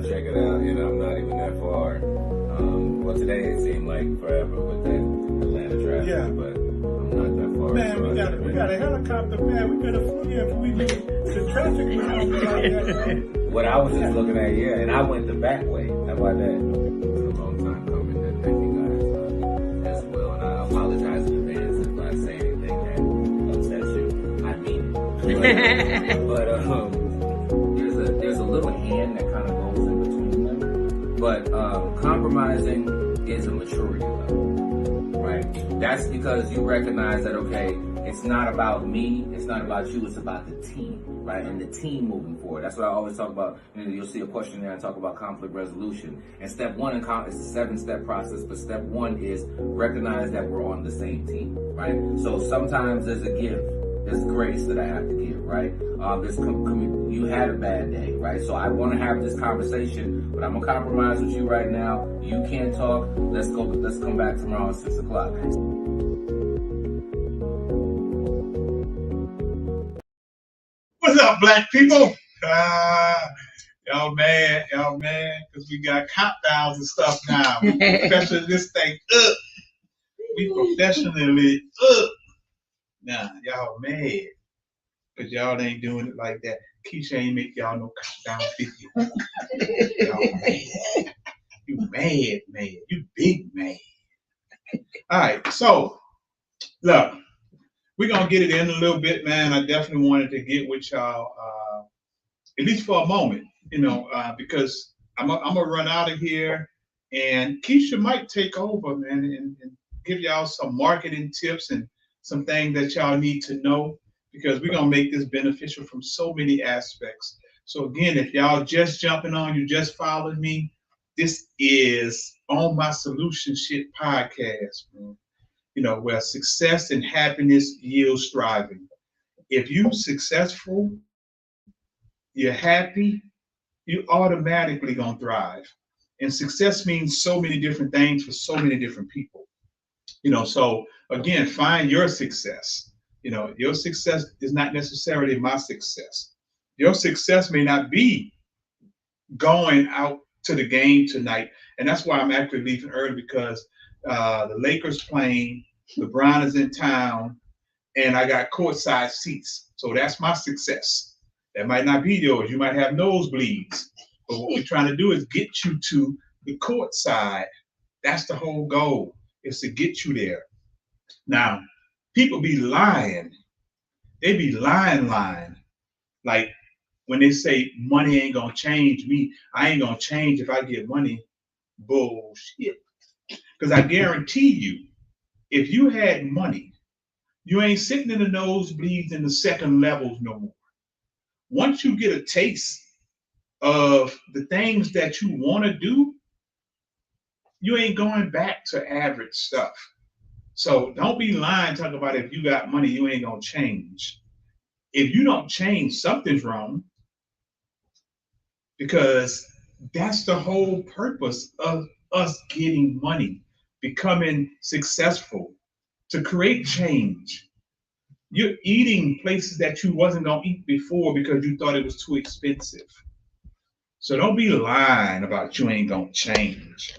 check it out. You know, I'm not even that far. Well, today it seemed like forever with that Atlanta traffic, but I'm not that far. Man, so we got a helicopter, man. We better fly here if we need the traffic was gonna be like that. What I was just looking at, and I went the back way. How about that? It's a long time coming. And thank you guys as well. And I apologize in advance if I say anything that upsets you. I mean it. But there's a little hand that kind of goes in between them. But compromising is a maturity level, right? That's because you recognize that, okay, it's not about me, it's not about you, it's about the team, right? And the team moving forward. That's what I always talk about. You know, you'll see a question there, I talk about conflict resolution. And step one is a 7-step process, but step one is recognize that we're on the same team, right? So sometimes there's a give. There's grace that I have to give, right? You had a bad day, right? So I want to have this conversation, but I'm gonna compromise with you right now. You can't talk. Let's come back tomorrow at 6 o'clock. What's up, black people? Y'all mad, because we got countdowns and stuff now. We professionally this thing up. We professionally up. Nah, y'all mad because y'all ain't doing it like that. Keisha ain't make y'all no countdown 50. Y'all mad. You mad. You big mad. All right, so look, we're gonna get it in a little bit, man. I definitely wanted to get with y'all, at least for a moment, because I'm gonna run out of here, and Keisha might take over, man, and give y'all some marketing tips and some things that y'all need to know, because we're going to make this beneficial from so many aspects. So again, if y'all just jumping on, you just followed me, this is On My Solution Shit podcast, man. Where success and happiness yield striving. If you're successful, you're happy, you automatically going to thrive. And success means so many different things for so many different people. So again, find your success. Your success is not necessarily my success. Your success may not be going out to the game tonight. And that's why I'm actually leaving early, because the Lakers playing, LeBron is in town, and I got courtside seats. So that's my success. That might not be yours. You might have nosebleeds. But what we're trying to do is get you to the courtside. That's the whole goal, is to get you there. Now, people be lying. They be lying. Like when they say money ain't gonna change me, I ain't gonna change if I get money. Bullshit. Because I guarantee you, if you had money, you ain't sitting in the nosebleeds in the second levels no more. Once you get a taste of the things that you want to do, you ain't going back to average stuff. So don't be lying talking about if you got money, you ain't gonna change. If you don't change, something's wrong, because that's the whole purpose of us getting money, becoming successful, to create change. You're eating places that you wasn't gonna eat before because you thought it was too expensive. So don't be lying about you ain't gonna change.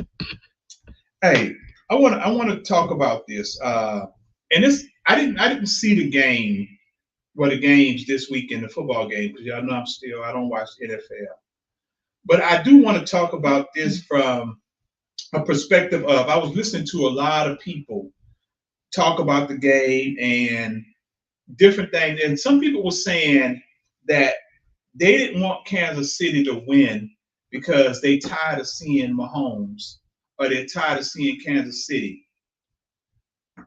Hey, I want to talk about this, and this I didn't see the games this week in the football game, because y'all know I don't watch NFL, but I do want to talk about this from a perspective of, I was listening to a lot of people talk about the game and different things, and some people were saying that they didn't want Kansas City to win because they tired of seeing Mahomes, or they're tired of seeing Kansas City.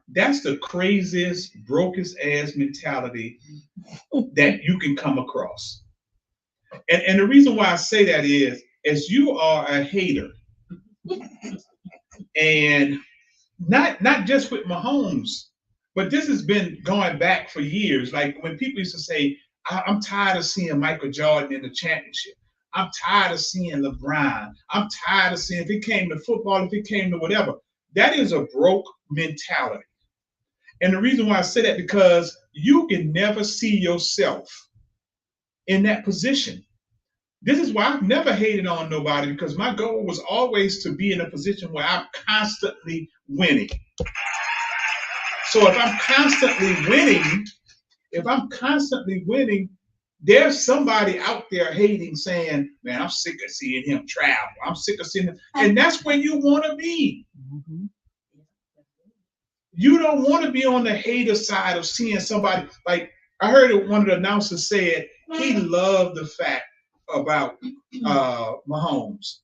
That's the craziest, brokest ass mentality that you can come across. And the reason why I say that is, as you are a hater, and not just with Mahomes, but this has been going back for years. Like when people used to say, I'm tired of seeing Michael Jordan in the championship. I'm tired of seeing LeBron. I'm tired of seeing, if it came to football, if it came to whatever. That is a broke mentality. And the reason why I say that, because you can never see yourself in that position. This is why I've never hated on nobody, because my goal was always to be in a position where I'm constantly winning. So if I'm constantly winning, there's somebody out there hating, saying, man, I'm sick of seeing him travel. I'm sick of seeing him. And that's where you want to be. Mm-hmm. You don't want to be on the hater side of seeing somebody. Like I heard one of the announcers said he loved the fact about Mahomes.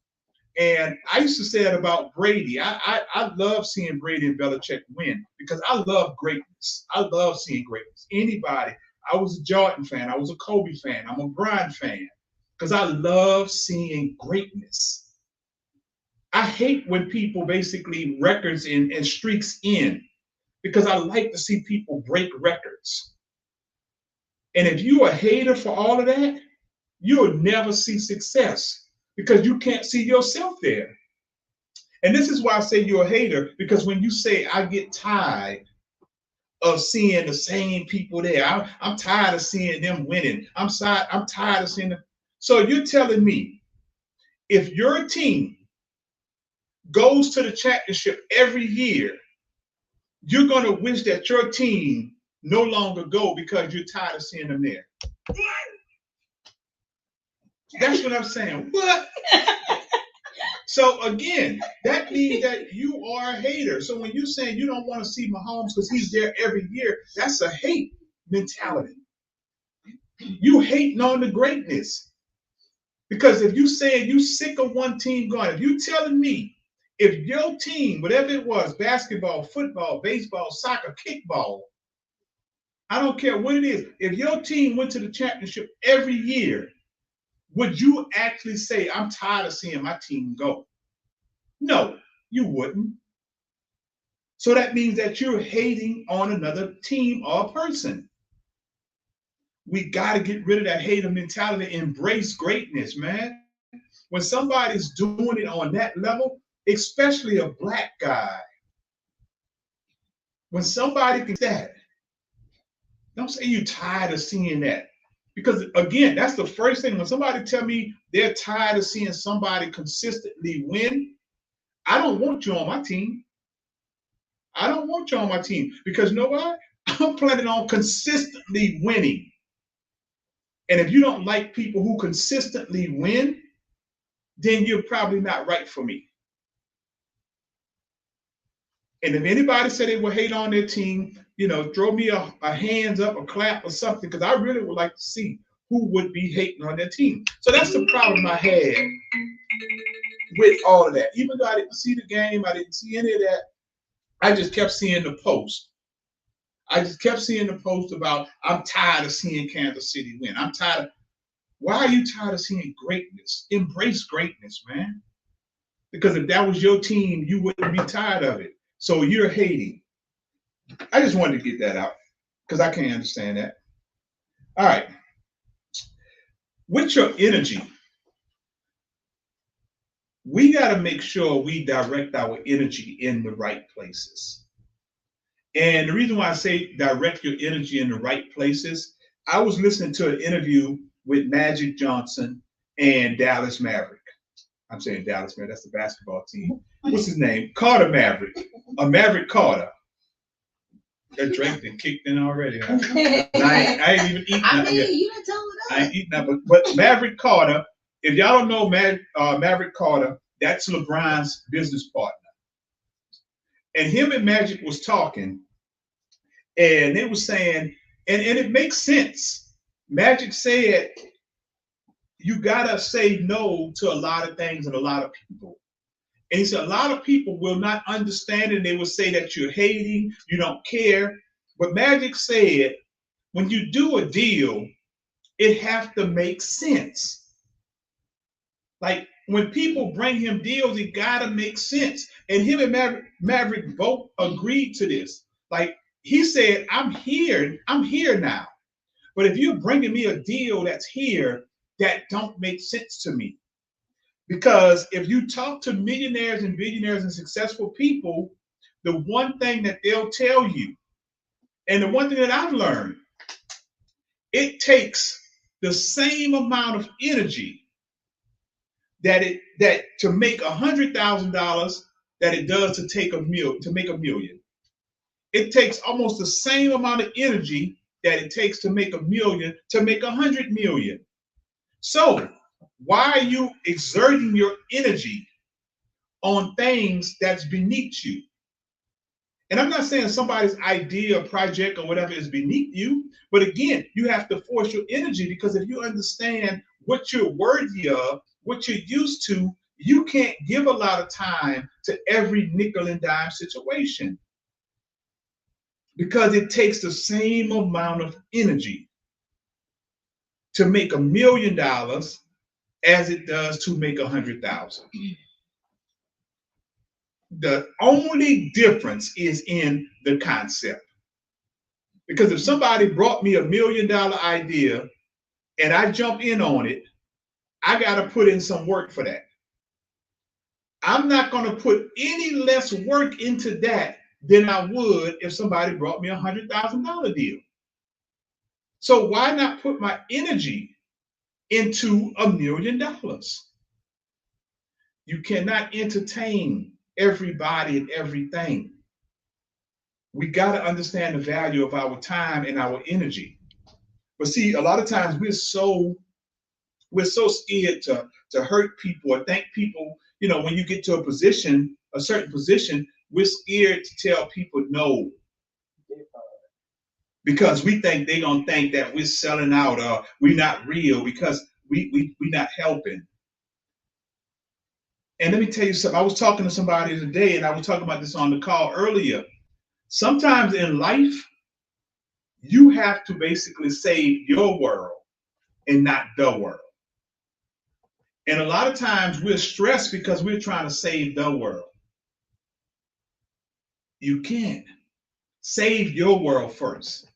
And I used to say it about Brady. I love seeing Brady and Belichick win because I love greatness. I love seeing greatness. Anybody. I was a Jordan fan. I was a Kobe fan. I'm a Bryant fan because I love seeing greatness. I hate when people basically records and streaks end, because I like to see people break records. And if you're a hater for all of that, you'll never see success because you can't see yourself there. And this is why I say you're a hater, because when you say, I get tired of seeing the same people there, I'm tired of seeing them winning. I'm tired of seeing them. So you're telling me if your team goes to the championship every year, you're going to wish that your team no longer go because you're tired of seeing them there. That's what I'm saying. What? So again, that means that you are a hater. So when you're saying you don't want to see Mahomes because he's there every year, that's a hate mentality. You hating on the greatness. Because if you saying you sick of one team going, if you telling me if your team, whatever it was, basketball, football, baseball, soccer, kickball, I don't care what it is, if your team went to the championship every year, would you actually say, I'm tired of seeing my team go? No, you wouldn't. So that means that you're hating on another team or person. We got to get rid of that hater mentality, embrace greatness, man. When somebody's doing it on that level, especially a black guy, when somebody can do that, don't say you're tired of seeing that. Because again, that's the first thing. When somebody tell me they're tired of seeing somebody consistently win, I don't want you on my team. I don't want you on my team because you know what? I'm planning on consistently winning. And if you don't like people who consistently win, then you're probably not right for me. And if anybody said they would hate on their team, throw me a hands up, a clap or something, because I really would like to see who would be hating on their team. So that's the problem I had with all of that. Even though I didn't see the game, I didn't see any of that, I just kept seeing the post. I just kept seeing the post about, I'm tired of seeing Kansas City win. I'm tired of, why are you tired of seeing greatness? Embrace greatness, man. Because if that was your team, you wouldn't be tired of it. So you're hating. I just wanted to get that out because I can't understand that. All right. With your energy, we got to make sure we direct our energy in the right places. And the reason why I say direct your energy in the right places, I was listening to an interview with Magic Johnson and Dallas Maverick. I'm saying Dallas Maverick, that's the basketball team. What's his name? Carter Maverick. Maverick Carter. That drink that kicked in already. I ain't even eating nothing yet. You didn't tell me that. I ain't eating nothing. But Maverick Carter, if y'all don't know Maverick Carter, that's LeBron's business partner. And him and Magic was talking, and they were saying, and it makes sense. Magic said, you gotta say no to a lot of things and a lot of people. And he said, a lot of people will not understand it. They will say that you're hating, you don't care. But Magic said, when you do a deal, it has to make sense. Like when people bring him deals, it gotta make sense. And him and Maverick both agreed to this. Like he said, I'm here now. But if you're bringing me a deal that's here, that don't make sense to me. Because if you talk to millionaires and billionaires and successful people, the one thing that they'll tell you, and the one thing that I've learned, it takes the same amount of energy that to make $100,000 that it does to make a million. It takes almost the same amount of energy that it takes to make a million to make 100 million. So why are you exerting your energy on things that's beneath you? And I'm not saying somebody's idea, project, or whatever is beneath you, but again, you have to force your energy, because if you understand what you're worthy of, what you're used to, you can't give a lot of time to every nickel and dime situation, because it takes the same amount of energy to make $1 million as it does to make 100,000. The only difference is in the concept. Because if somebody brought me $1 million idea and I jump in on it, I got to put in some work for that. I'm not going to put any less work into that than I would if somebody brought me a $100,000 deal. So why not put my energy into $1 million? You cannot entertain everybody and everything. We got to understand the value of our time and our energy. But see, a lot of times we're so scared to hurt people or thank people. You know, when you get to a certain position, we're scared to tell people no, because we think they're gonna think that we're selling out or we're not real, because we're not helping. And let me tell you something. I was talking to somebody today, and I was talking about this on the call earlier. Sometimes in life, you have to basically save your world and not the world. And a lot of times we're stressed because we're trying to save the world. You can't. Save your world first.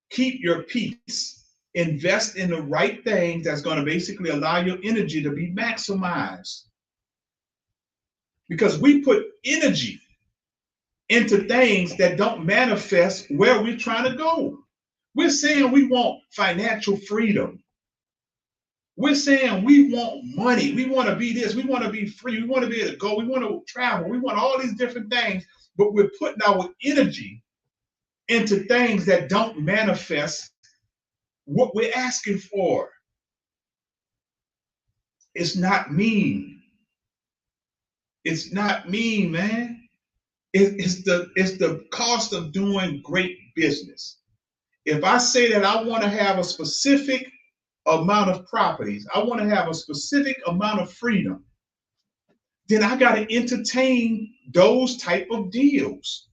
Keep your peace. Invest in the right things that's going to basically allow your energy to be maximized. Because we put energy into things that don't manifest where we're trying to go. We're saying we want financial freedom. We're saying we want money. We want to be this. We want to be free. We want to be able to go. We want to travel. We want all these different things. But we're putting our energy into things that don't manifest what we're asking for. It's not mean. It's not mean, man. It's the cost of doing great business. If I say that I want to have a specific amount of properties, I want to have a specific amount of freedom, then I got to entertain those type of deals.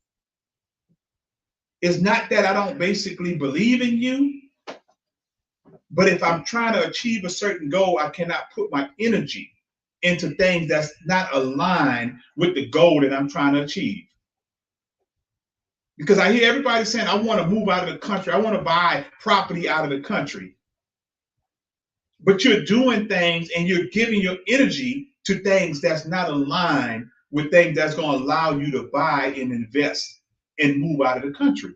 It's not that I don't basically believe in you, but if I'm trying to achieve a certain goal, I cannot put my energy into things that's not aligned with the goal that I'm trying to achieve. Because I hear everybody saying, I want to move out of the country. I want to buy property out of the country. But you're doing things and you're giving your energy to things that's not aligned with things that's going to allow you to buy and invest and move out of the country.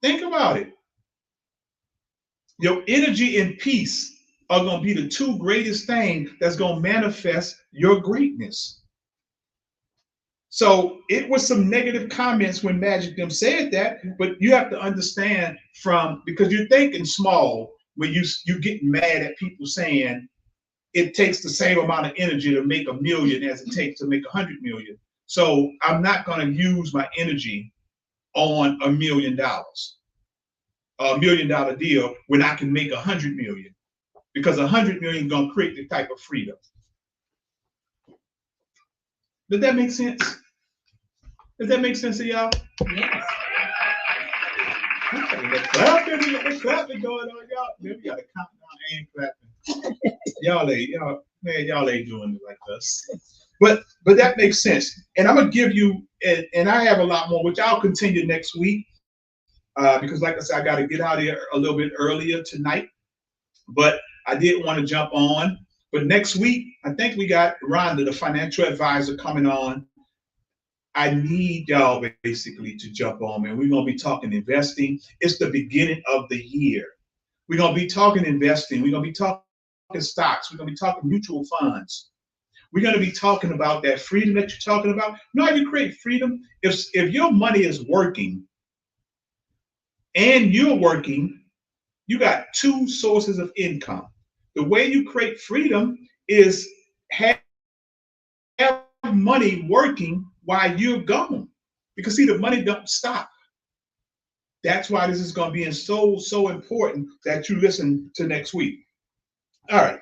Think about it. Your energy and peace are going to be the two greatest things that's going to manifest your greatness. So it was some negative comments when Magic them said that, but you have to understand because you're thinking small when you get mad at people saying it takes the same amount of energy to make $1 million as it takes to make 100 million. So I'm not going to use my energy on $1 million, a $1 million deal when I can make 100 million, because 100 million is going to create the type of freedom. Does that make sense? Does that make sense to y'all? Yes. Okay, the clapping going on, y'all. Maybe we got a countdown and clapping. Y'all ain't doing it like us. But that makes sense. And I'm gonna give you, and I have a lot more, which I'll continue next week. Because like I said, I got to get out here a little bit earlier tonight. But I did want to jump on. But next week, I think we got Rhonda, the financial advisor, coming on. I need y'all basically to jump on, man. We're going to be talking investing. It's the beginning of the year. We're going to be talking investing. We're going to be talking stocks. We're going to be talking mutual funds. We're going to be talking about that freedom that you're talking about. You know how you create freedom? If your money is working and you're working, you got two sources of income. The way you create freedom is have money working while you're gone. Because see, the money don't stop. That's why this is going to be so important that you listen to next week. All right.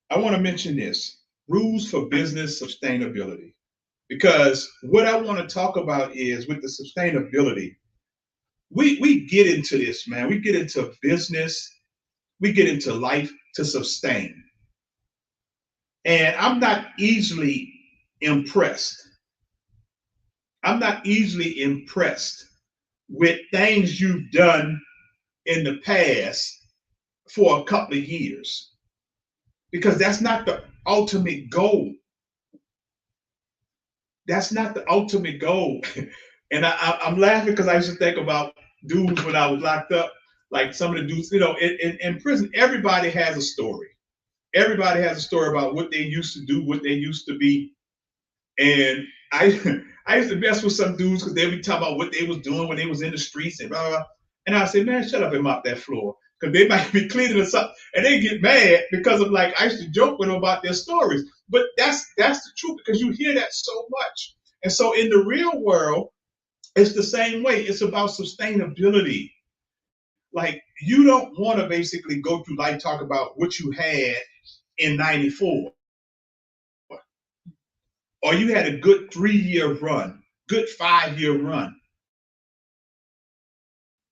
I want to mention this: rules for business sustainability. Because what I want to talk about is with the sustainability, we get into this, man. We get into business, we get into life to sustain. And I'm not easily impressed. I'm not easily impressed with things you've done in the past for a couple of years, because that's not the ultimate goal. That's not the ultimate goal. And I'm laughing because I used to think about dudes when I was locked up, like some of the dudes, in prison, everybody has a story. Everybody has a story about what they used to do, what they used to be. And I I used to mess with some dudes because they would talk about what they was doing when they was in the streets and blah, blah, blah. And I say, man, shut up and mop that floor. Because they might be cleaning or something. And they get mad because of, like, I used to joke with them about their stories. But that's the truth, because you hear that so much. And so in the real world, it's the same way. It's about sustainability. Like, you don't want to basically go through life talk about what you had in 94. Or you had a good 3-year run, good 5-year run.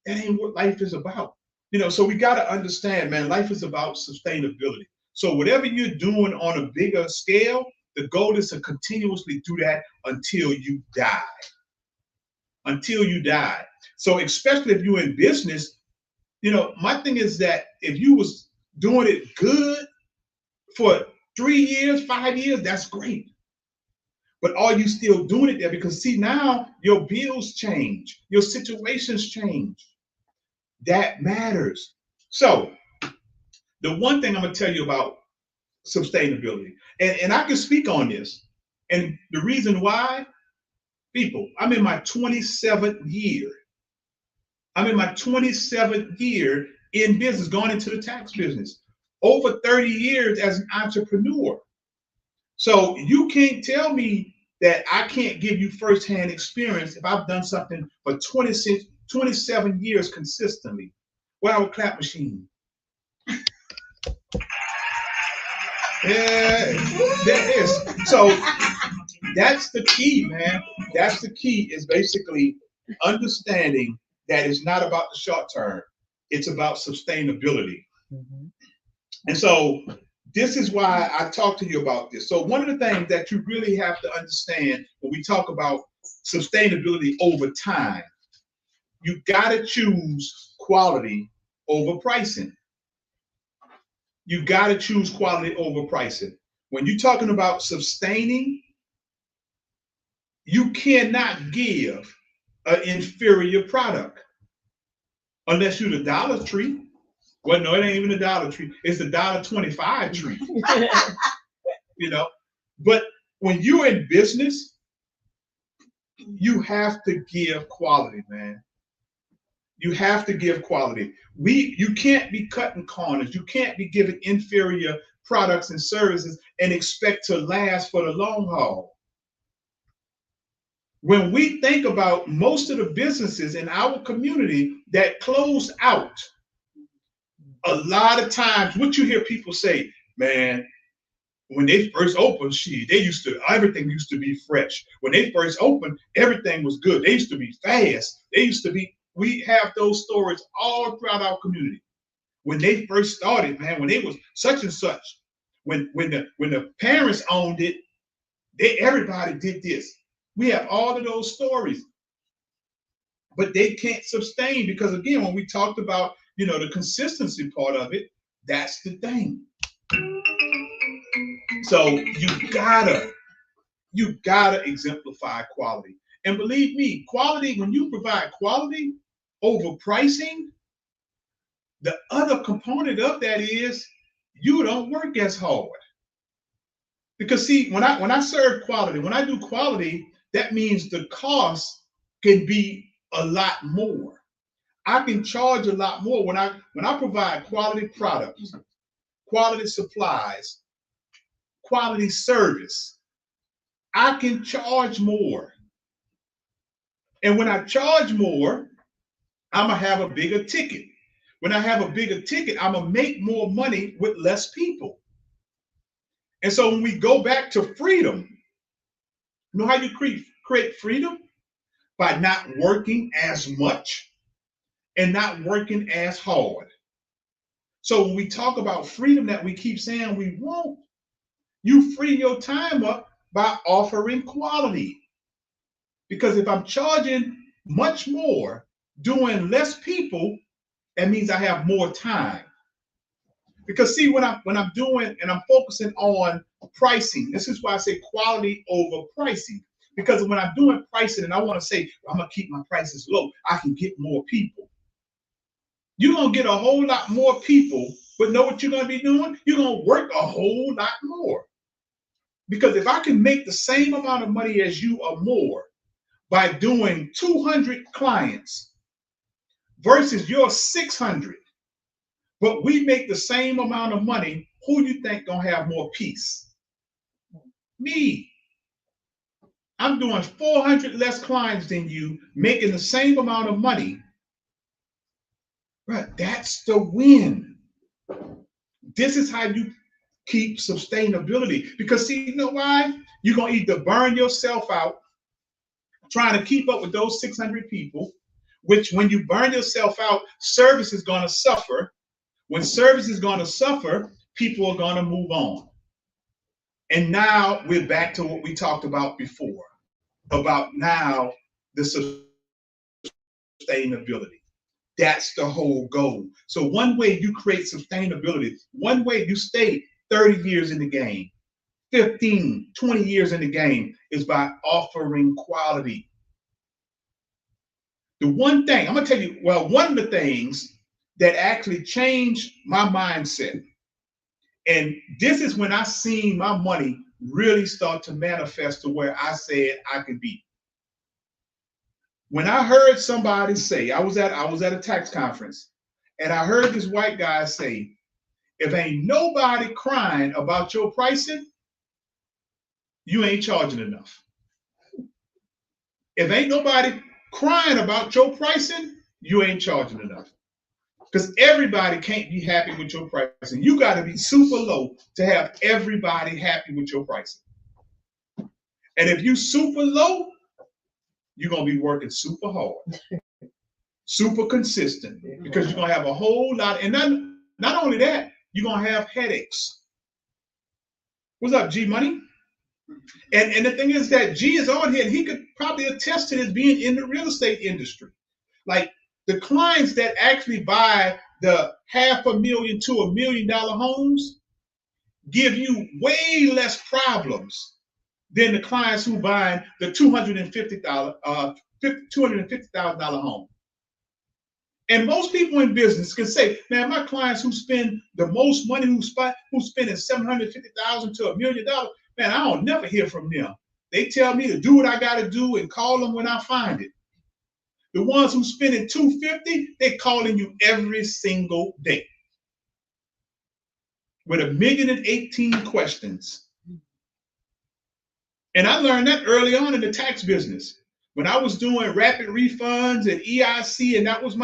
That ain't what life is about. So we got to understand, man, life is about sustainability. So whatever you're doing on a bigger scale, the goal is to continuously do that until you die. Until you die. So especially if you're in business, my thing is that if you was doing it good for 3 years, 5 years, that's great. But are you still doing it there? Because see, now your bills change, your situations change. That matters. So the one thing I'm going to tell you about sustainability, and I can speak on this, and the reason why, people, I'm in my 27th year. I'm in my 27th year in business, going into the tax business. Over 30 years as an entrepreneur. So you can't tell me that I can't give you firsthand experience if I've done something for 27 years consistently. Wow, clap machine. Yeah, that is. So that's the key, man. That's the key, is basically understanding that it's not about the short term. It's about sustainability. Mm-hmm. And so this is why I talk to you about this. So one of the things that you really have to understand when we talk about sustainability over time, you got to choose quality over pricing. You got to choose quality over pricing. When you're talking about sustaining, you cannot give an inferior product unless you're the Dollar Tree. Well, no, it ain't even a Dollar Tree. It's the $1.25 tree. But when you're in business, you have to give quality, man. You have to give quality. You can't be cutting corners. You can't be giving inferior products and services and expect to last for the long haul. When we think about most of the businesses in our community that closed out, a lot of times what you hear people say, man, when they first opened, everything used to be fresh. When they first opened, everything was good. They used to be fast. We have those stories all throughout our community. When they first started, man, when they was such and such, when the parents owned it, everybody did this. We have all of those stories, but they can't sustain, because again, when we talked about, the consistency part of it, that's the thing. So you gotta exemplify quality. And believe me, quality, when you provide quality over pricing, the other component of that is you don't work as hard. Because see, when I serve quality, when I do quality, that means the cost can be a lot more. I can charge a lot more when I provide quality products, quality supplies, quality service. I can charge more. And when I charge more, I'm gonna have a bigger ticket. When I have a bigger ticket, I'm gonna make more money with less people. And so when we go back to freedom, you know how you create freedom? By not working as much and not working as hard. So when we talk about freedom that we keep saying we want, you free your time up by offering quality. Because if I'm charging much more, doing less people, that means I have more time. Because see, when I'm doing and I'm focusing on pricing, this is why I say quality over pricing. Because when I'm doing pricing and I want to say I'm gonna keep my prices low, I can get more people. You're gonna get a whole lot more people, but know what you're gonna be doing? You're gonna work a whole lot more. Because if I can make the same amount of money as you or more by doing 200 clients versus your 600, but we make the same amount of money, who you think gonna have more peace? Me. I'm doing 400 less clients than you, making the same amount of money. Right, that's the win. This is how you keep sustainability. Because see, you know why? You're gonna either burn yourself out trying to keep up with those 600 people, which when you burn yourself out, service is gonna suffer. When service is gonna suffer, people are gonna move on. And now we're back to what we talked about before, about now the sustainability. That's the whole goal. So one way you create sustainability, one way you stay 30 years in the game, 15, 20 years in the game is by offering quality. The one thing, I'm gonna tell you, well, one of the things that actually changed my mindset, and this is when I seen my money really start to manifest to where I said I could be. When I heard somebody say, I was at a tax conference, and I heard this white guy say, if ain't nobody crying about your pricing, you ain't charging enough. If ain't nobody crying about your pricing, you ain't charging enough. Because everybody can't be happy with your pricing. You got to be super low to have everybody happy with your pricing. And if you super low, you're going to be working super hard, super consistent, because you're going to have a whole lot. And not only that, you're going to have headaches. What's up, G Money? And the thing is that G is on here, and he could probably attest to this being in the real estate industry. Like the clients that actually buy the $500,000 to $1 million homes give you way less problems than the clients who buy the $250,000 home. And most people in business can say, man, my clients who spend the most money, who's spending $750,000 to $1 million, man, I don't never hear from them. They tell me to do what I got to do and call them when I find it. The ones who spending $250,000, they're calling you every single day with 1,018,000 questions. And I learned that early on in the tax business. When I was doing rapid refunds and EIC, and that wasn't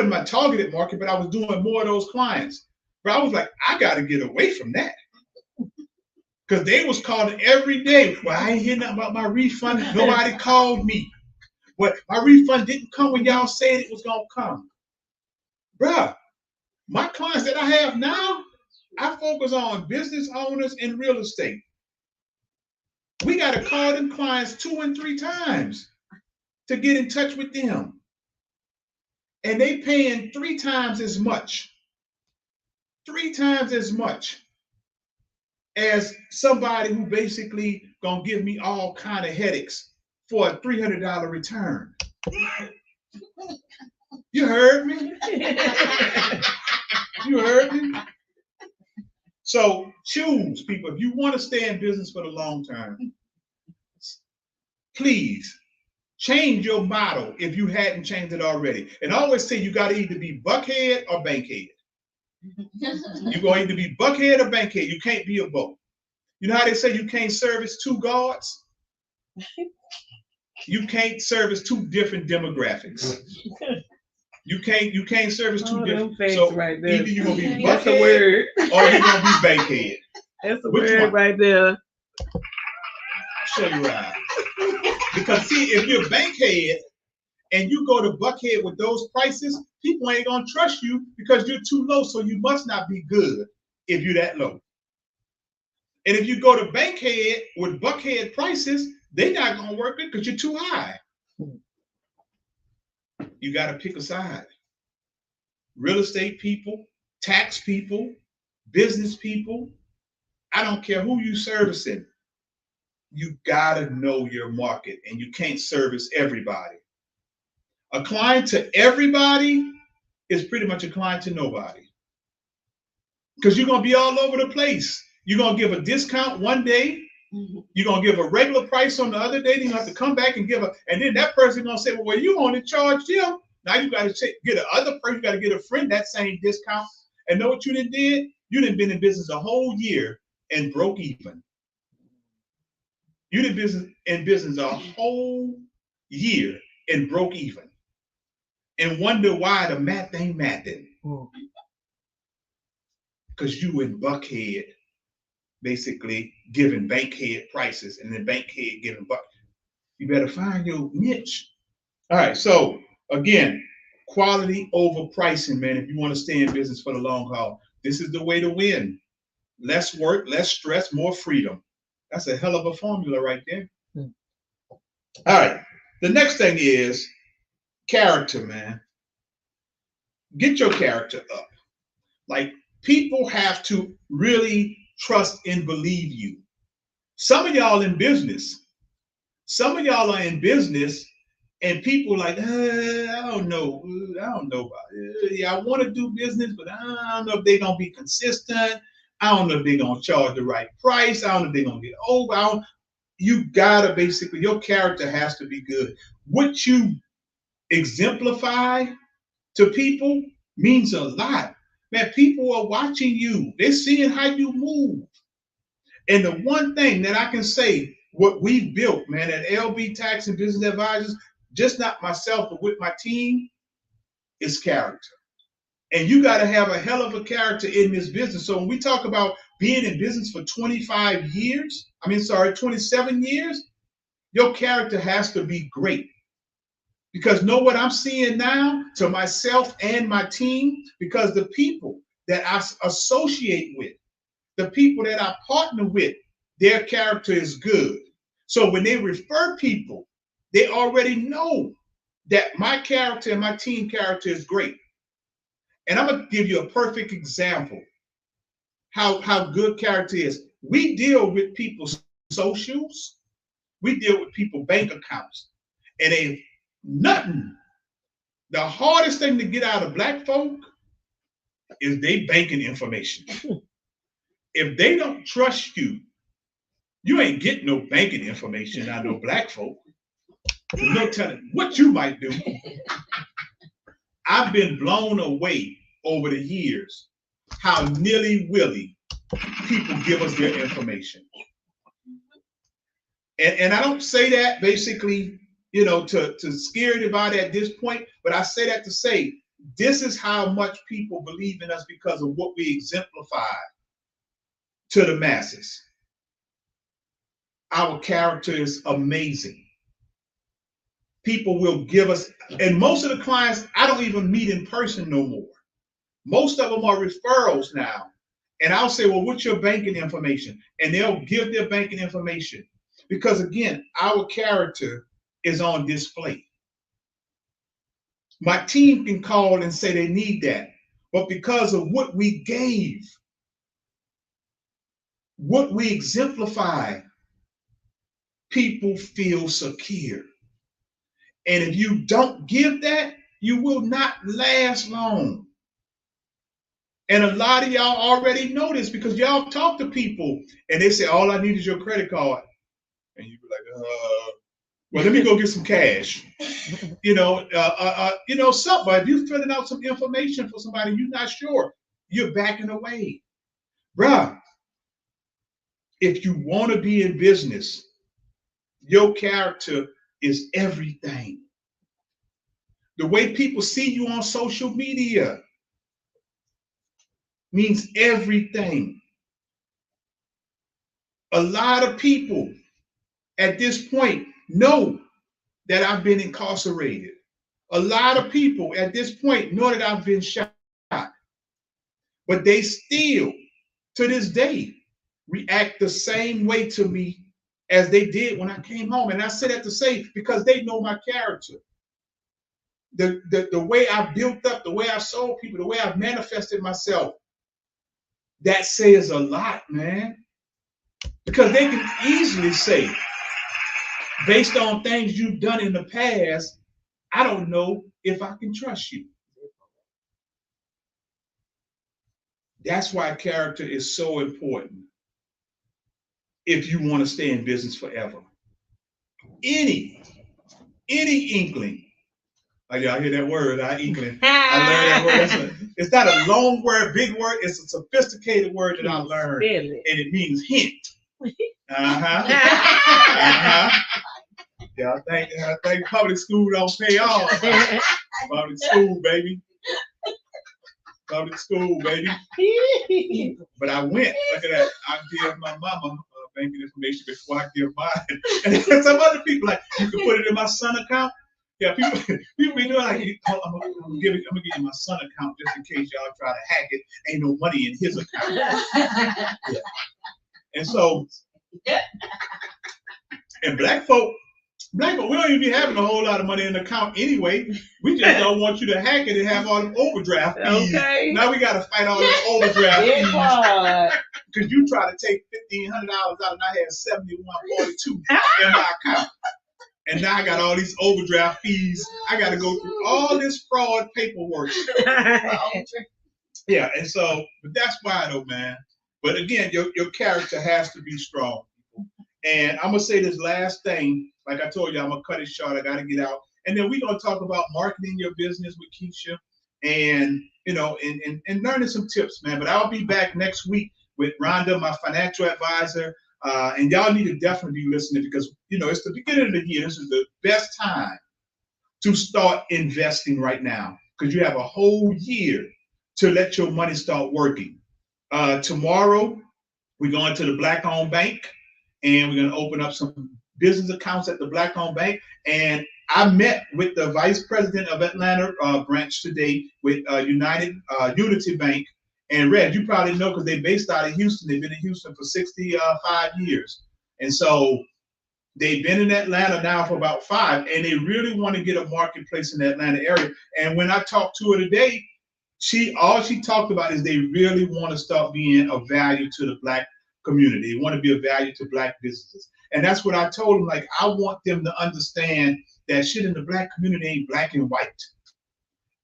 my targeted market, but I was doing more of those clients. But I was like, I got to get away from that. Because they was calling every day. Well, I ain't hear nothing about my refund. Nobody called me. Well, my refund didn't come when y'all said it was going to come. Bruh, my clients that I have now, I focus on business owners and real estate. We got to call them clients 2 and 3 times to get in touch with them. And they paying 3 times as much. 3 times as much as somebody who basically gonna give me all kind of headaches for a $300 return. You heard me? You heard me? So choose, people. If you want to stay in business for the long term, please change your motto if you hadn't changed it already. And I always say you got to either be buckhead or bankhead. You're going to either be buckhead or bankhead. You can't be a both. You know how they say you can't service two guards? You can't service two different demographics. You can't service two different. So right there. either you're gonna be buckhead or you're gonna be bankhead. That's a word right there. Show you right. Because see, if you're bankhead and you go to buckhead with those prices, people ain't gonna trust you because you're too low. So you must not be good if you're that low. And if you go to bankhead with buckhead prices, they're not gonna work it because you're too high. You got to pick a side. Real estate people, tax people, business people, I don't care who you servicing. You got to know your market and you can't service everybody. A client to everybody is pretty much a client to nobody. Because you're going to be all over the place. You're going to give a discount one day. You're going to give a regular price on the other day. Then you have to come back and give a, and then that person going to say, well, you only charged them. Now you got to get another person, you got to get a friend that same discount. And know what you done did? You done been in business a whole year and broke even. You done been in business a whole year and broke even. And wonder why the math ain't mathing. Because you in buckhead basically giving bankhead prices and then bankhead giving buck. You better find your niche. All right, so again, quality over pricing, man. If you want to stay in business for the long haul, this is the way to win. Less work, less stress, more freedom. That's a hell of a formula right there. All right, the next thing is character, man. Get your character up. Like, people have to really trust and believe you. Some of y'all in business. Some of y'all are in business and people like, I don't know about it. Yeah, I want to do business, but I don't know if they're going to be consistent. I don't know if they're going to charge the right price. I don't know if they're going to get over. You got to basically, your character has to be good. What you exemplify to people means a lot. Man, people are watching you. They're seeing how you move. And the one thing that I can say, what we've built, man, at LB Tax and Business Advisors, just not myself, but with my team, is character. And you got to have a hell of a character in this business. So when we talk about being in business for 27 years, your character has to be great. Because know what I'm seeing now to myself and my team, because the people that I associate with, the people that I partner with, their character is good. So when they refer people, they already know that my character and my team character is great. And I'm going to give you a perfect example how good character is. We deal with people's socials. We deal with people's bank accounts. And ain't nothing. The hardest thing to get out of black folk is they banking information. If they don't trust you, you ain't getting no banking information out of no black folk. There's no telling what you might do. I've been blown away over the years how nilly-willy people give us their information. And I don't say that basically, to scare anybody at this point, but I say that to say, this is how much people believe in us because of what we exemplify to the masses. Our character is amazing. People will give us, and most of the clients I don't even meet in person no more. Most of them are referrals now. And I'll say, well, what's your banking information? And they'll give their banking information. Because again, our character is on display. My team can call and say they need that. But because of what we gave, what we exemplify, people feel secure. And if you don't give that, you will not last long. And a lot of y'all already know this because y'all talk to people and they say, all I need is your credit card. And you be like, well, let me go get some cash. Something. But if you're filling out some information for somebody you're not sure, you're backing away. Bruh, if you want to be in business, your character is everything. The way people see you on social media means everything. A lot of people at this point know that I've been incarcerated. A lot of people at this point know that I've been shot. But they still, to this day, react the same way to me as they did when I came home. And I say that to say because they know my character. The way I built up, the way I sold people, the way I've manifested myself, that says a lot, man. Because they can easily say, based on things you've done in the past, I don't know if I can trust you. That's why character is so important if you want to stay in business forever. Any inkling, like y'all hear that word, inkling. I learned that word. It's not a long word, big word. It's a sophisticated word that I learned, and it means hint. Yeah, I think public school don't pay off. Public school, baby. Public school, baby. But I went. Look at that. I give my mama banking information before I give mine. And some other people like, you can put it in my son account. Yeah, people be doing like, I'm gonna give you my son account just in case y'all try to hack it. Ain't no money in his account. Yeah. And so, and black folk, we don't even be having a whole lot of money in the account anyway. We just don't want you to hack it and have all the overdraft fees. Okay. Now we got to fight all the overdraft fees. Because you try to take $1,500 out and I had $71.42 in my account. And now I got all these overdraft fees. I got to go through all this fraud paperwork. Yeah, and so, but that's why though, man. But again, your character has to be strong. And I'm going to say this last thing. Like I told you, I'm going to cut it short. I got to get out. And then we're going to talk about marketing your business with Keisha and, and learning some tips, man. But I'll be back next week with Rhonda, my financial advisor. And y'all need to definitely be listening because, it's the beginning of the year. This is the best time to start investing right now because you have a whole year to let your money start working. Tomorrow, we're going to the Black-owned bank. And we're going to open up some business accounts at the Black-owned bank. And I met with the vice president of Atlanta branch today with Unity Bank. And Red, you probably know because they're based out of Houston. They've been in Houston for 65 years. And so they've been in Atlanta now for about 5. And they really want to get a marketplace in the Atlanta area. And when I talked to her today, all she talked about is they really want to start being of value to the Black community. They want to be of value to Black businesses. And that's what I told them. Like, I want them to understand that shit in the Black community ain't black and white.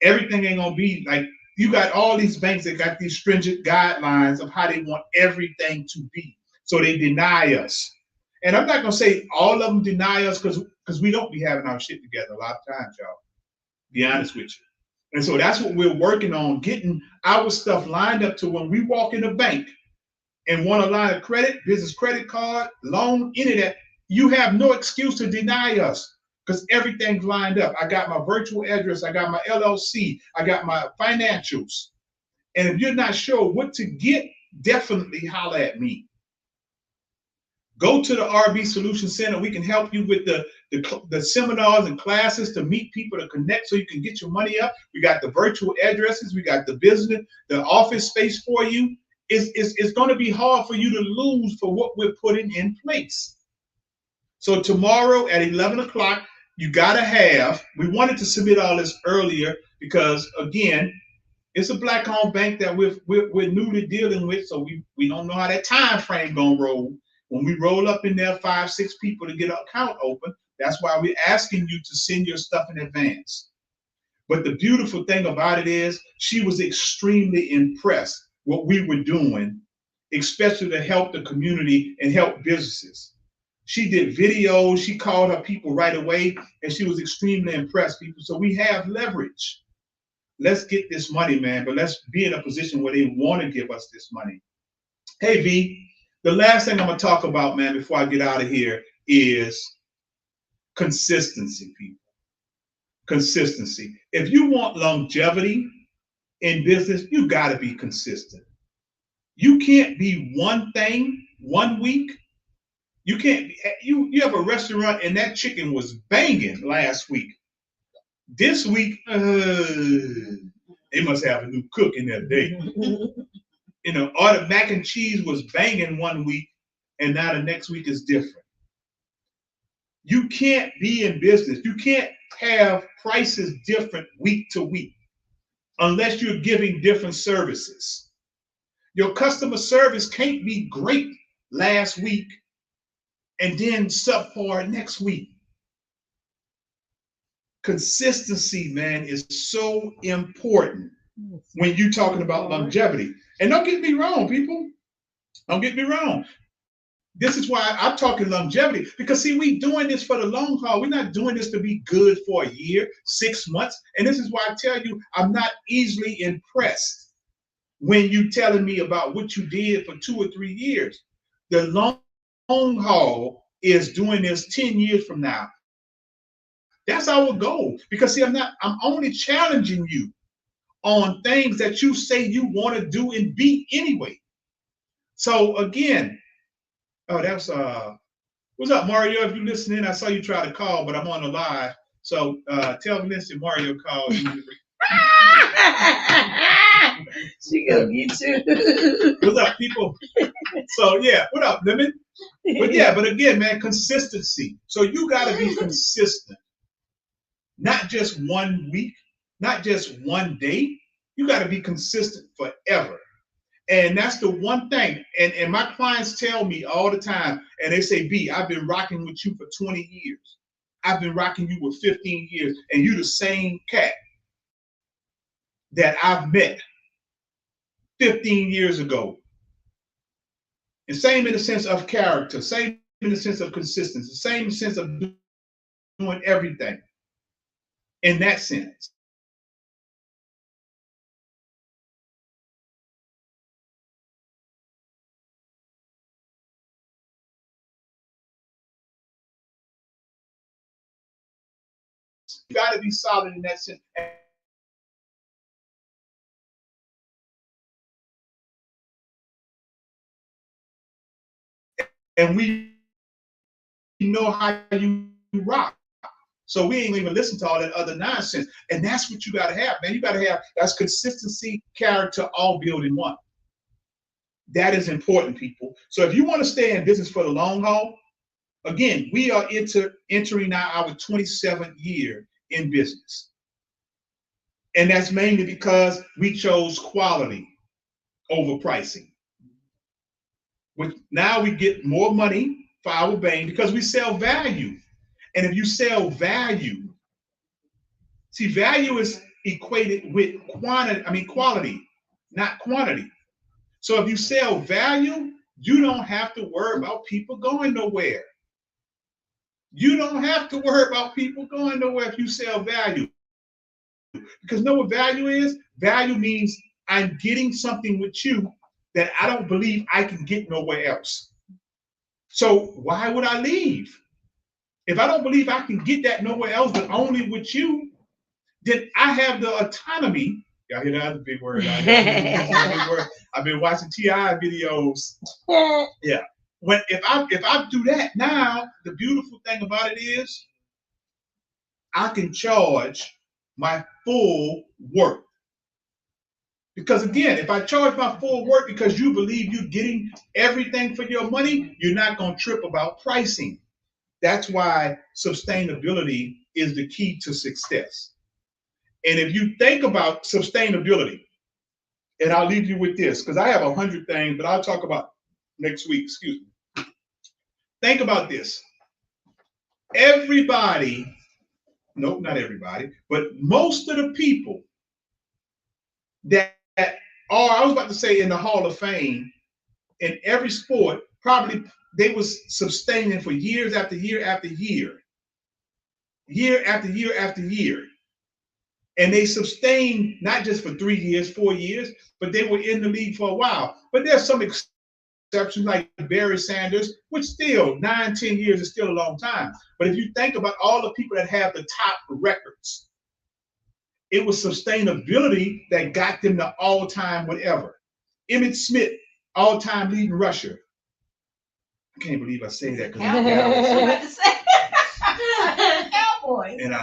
Everything ain't gonna be like, you got all these banks that got these stringent guidelines of how they want everything to be. So they deny us. And I'm not gonna say all of them deny us because we don't be having our shit together a lot of times, y'all. Be honest with you. And so that's what we're working on, getting our stuff lined up to when we walk in the bank and want a line of credit, business credit card, loan, any of that, you have no excuse to deny us because everything's lined up. I got my virtual address, I got my LLC, I got my financials. And if you're not sure what to get, definitely holler at me. Go to the RB Solution Center. We can help you with the seminars and classes to meet people, to connect so you can get your money up. We got the virtual addresses. We got the business, the office space for you. It's going to be hard for you to lose for what we're putting in place. So tomorrow at 11 o'clock, you got to we wanted to submit all this earlier because, again, it's a Black-owned bank that we're newly dealing with, so we don't know how that time frame going to roll. When we roll up in there 5, 6 people to get an account open, that's why we're asking you to send your stuff in advance. But the beautiful thing about it is she was extremely impressed what we were doing, especially to help the community and help businesses. She did videos, she called her people right away, and she was extremely impressed, people. So we have leverage. Let's get this money, man, but let's be in a position where they want to give us this money. Hey, V, the last thing I'm going to talk about, man, before I get out of here is consistency, people. Consistency. If you want longevity in business, you got to be consistent. You can't be one thing one week. You can't be, you have a restaurant and that chicken was banging last week. This week, they must have a new cook in that day. You know, or the mac and cheese was banging one week and now the next week is different. You can't be in business. You can't have prices different week to week unless you're giving different services. Your customer service can't be great last week and then subpar next week. Consistency, man, is so important when you're talking about longevity. And don't get me wrong, people. Don't get me wrong. This is why I'm talking longevity, because see, we doing this for the long haul. We're not doing this to be good for a year, 6 months. And this is why I tell you, I'm not easily impressed when you telling me about what you did for 2 or 3 years. The long haul is doing this 10 years from now. That's our goal. Because see, I'm only challenging you on things that you say you want to do and be anyway. So again, oh, that's what's up, Mario? If you're listening, I saw you try to call, but I'm on the live. So tell Lindsay Mario called. She gonna get you. What's up, people? So yeah, what up, Lemon? But again, man, consistency. So you gotta be consistent. Not just 1 week, not just one day. You gotta be consistent forever. And that's the one thing. And my clients tell me all the time, and they say, B, I've been rocking with you for 20 years. I've been rocking you with 15 years, and you the same cat that I've met 15 years ago. And same in the sense of character, same in the sense of consistency, same in the sense of doing everything in that sense. You got to be solid in that sense. And we know how you rock. So we ain't even listen to all that other nonsense. And that's what you got to have, man. You got to have that's consistency, character, all built in one. That is important, people. So if you want to stay in business for the long haul, again, we are entering now our 27th year in business. And that's mainly because we chose quality over pricing. Now we get more money for our bang because we sell value. And if you sell value, see, value is equated with quality, not quantity. So if you sell value, you don't have to worry about people going nowhere. You don't have to worry about people going nowhere if you sell value. Because know what value is? Value means I'm getting something with you that I don't believe I can get nowhere else. So why would I leave? If I don't believe I can get that nowhere else but only with you, then I have the autonomy. Y'all hear that other big word? I've been watching TI videos. Yeah. If I do that now, the beautiful thing about it is I can charge my full worth. Because again, if I charge my full worth because you believe you're getting everything for your money, you're not going to trip about pricing. That's why sustainability is the key to success. And if you think about sustainability, and I'll leave you with this, because I have 100 things, but I'll talk about next week, excuse me. Think about this. Everybody nope, not everybody, but most of the people that are, I was about to say, in the Hall of Fame in every sport, probably they was sustaining for years after year after year, year after year after year. And they sustained not just for 3 years, 4 years, but they were in the league for a while. But there's some exceptions like Barry Sanders, which still 9, 10 years is still a long time. But if you think about all the people that have the top records, it was sustainability that got them the all-time whatever. Emmitt Smith, all-time leading rusher. I can't believe I say that because I'm Cowboys. and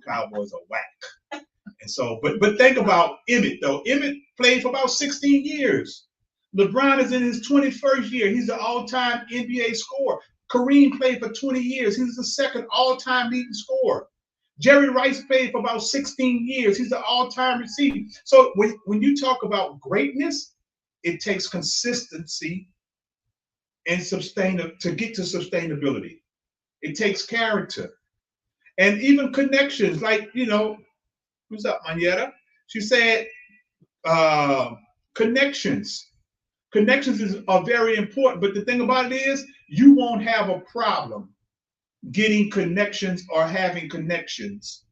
Cowboys are whack. And so, but think about Emmitt though. Emmitt played for about 16 years. LeBron is in his 21st year. He's the all-time NBA scorer. Kareem played for 20 years. He's the second all-time leading scorer. Jerry Rice played for about 16 years. He's the all-time receiver. So when you talk about greatness, it takes consistency and to get to sustainability. It takes character and even connections. Like, who's up, Manietta? She said connections. Connections are very important. But the thing about it is you won't have a problem getting connections or having connections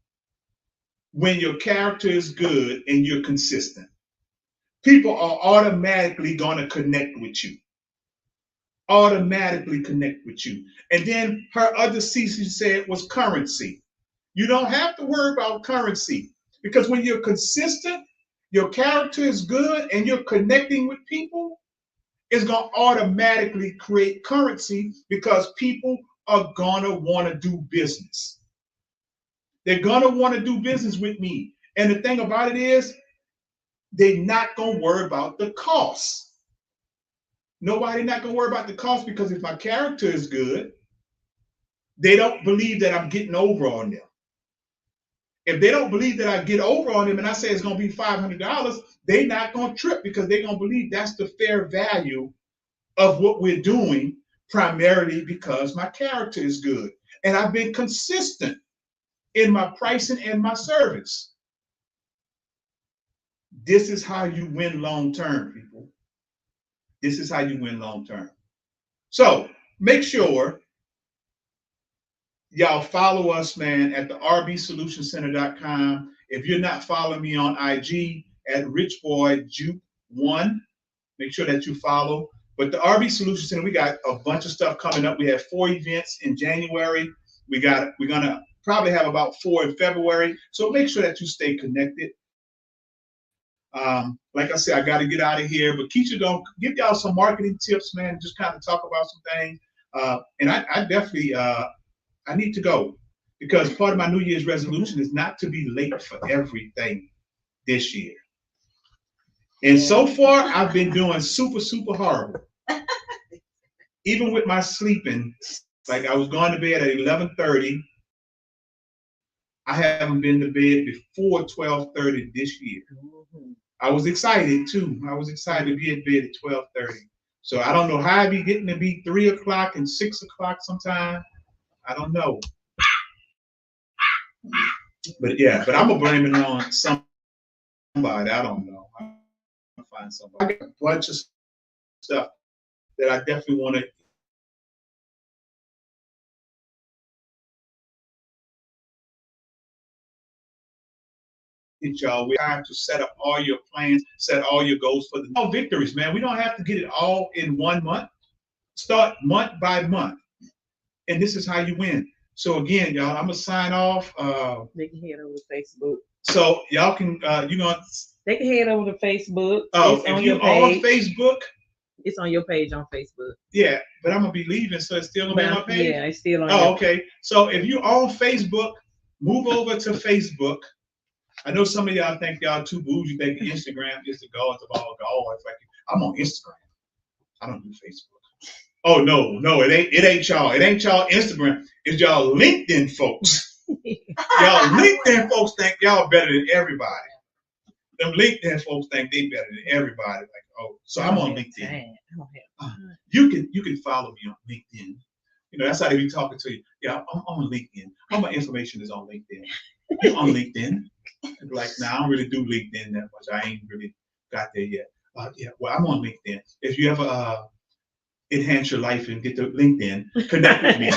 when your character is good and you're consistent. People are automatically going to connect with you. Automatically connect with you. And then her other C she said was currency. You don't have to worry about currency because when you're consistent, your character is good, and you're connecting with people, it's going to automatically create currency because people are going to want to do business. They're going to want to do business with me. And the thing about it is, they're not going to worry about the cost. Nobody not going to worry about the cost because if my character is good, they don't believe that I'm getting over on them. If they don't believe that I get over on them and I say it's going to be $500, they're not going to trip because they're going to believe that's the fair value of what we're doing, primarily because my character is good. And I've been consistent in my pricing and my service. This is how you win long term, people. This is how you win long term. So make sure y'all follow us, man, at the rbsolutioncenter.com. If you're not following me on IG at RichBoi Joubert1, make sure that you follow. But the RB Solution Center, we got a bunch of stuff coming up. We have 4 events in January. We're gonna probably have about 4 in February. So make sure that you stay connected. Like I said, I got to get out of here, but Keisha gonna give y'all some marketing tips, man. Just kind of talk about some things. And I definitely I need to go because part of my New Year's resolution is not to be late for everything this year. And so far, I've been doing super, super horrible. Even with my sleeping, like I was going to bed at 11:30. I haven't been to bed before 12:30 this year. I was excited too. I was excited to be in bed at 12:30. So I don't know how I be getting to be 3 o'clock and 6 o'clock sometime. I don't know. But yeah, but I'm gonna blame it on somebody. I don't know. I'll find somebody. I got a bunch of stuff that I definitely want to. Y'all, we have to set up all your plans, set all your goals for the victories, man. We don't have to get it all in 1 month. Start month by month, and this is how you win. So again, y'all, I'm gonna sign off. They can head over to Facebook. So y'all can They can head over to Facebook. Oh, if you're on Facebook, it's on your page on Facebook. Yeah, but I'm gonna be leaving, so it's still gonna be on my page. Yeah, it's still on. Oh, okay. So if you're on Facebook, move over to Facebook. I know some of y'all think y'all too bougie, think Instagram is the go. It's about go. It's like I'm on Instagram. I don't do Facebook. Oh no, it ain't y'all. It ain't y'all Instagram. It's y'all LinkedIn folks. Y'all LinkedIn folks think y'all better than everybody. Them LinkedIn folks think they better than everybody. Like, oh, so I'm on LinkedIn. You can follow me on LinkedIn. That's how they be talking to you. Yeah, I'm on LinkedIn. All my information is on LinkedIn. You on LinkedIn? And like, nah, I don't really do LinkedIn that much. I ain't really got there yet. Yeah, well, I'm on LinkedIn. If you ever enhance your life and get to LinkedIn, connect with me.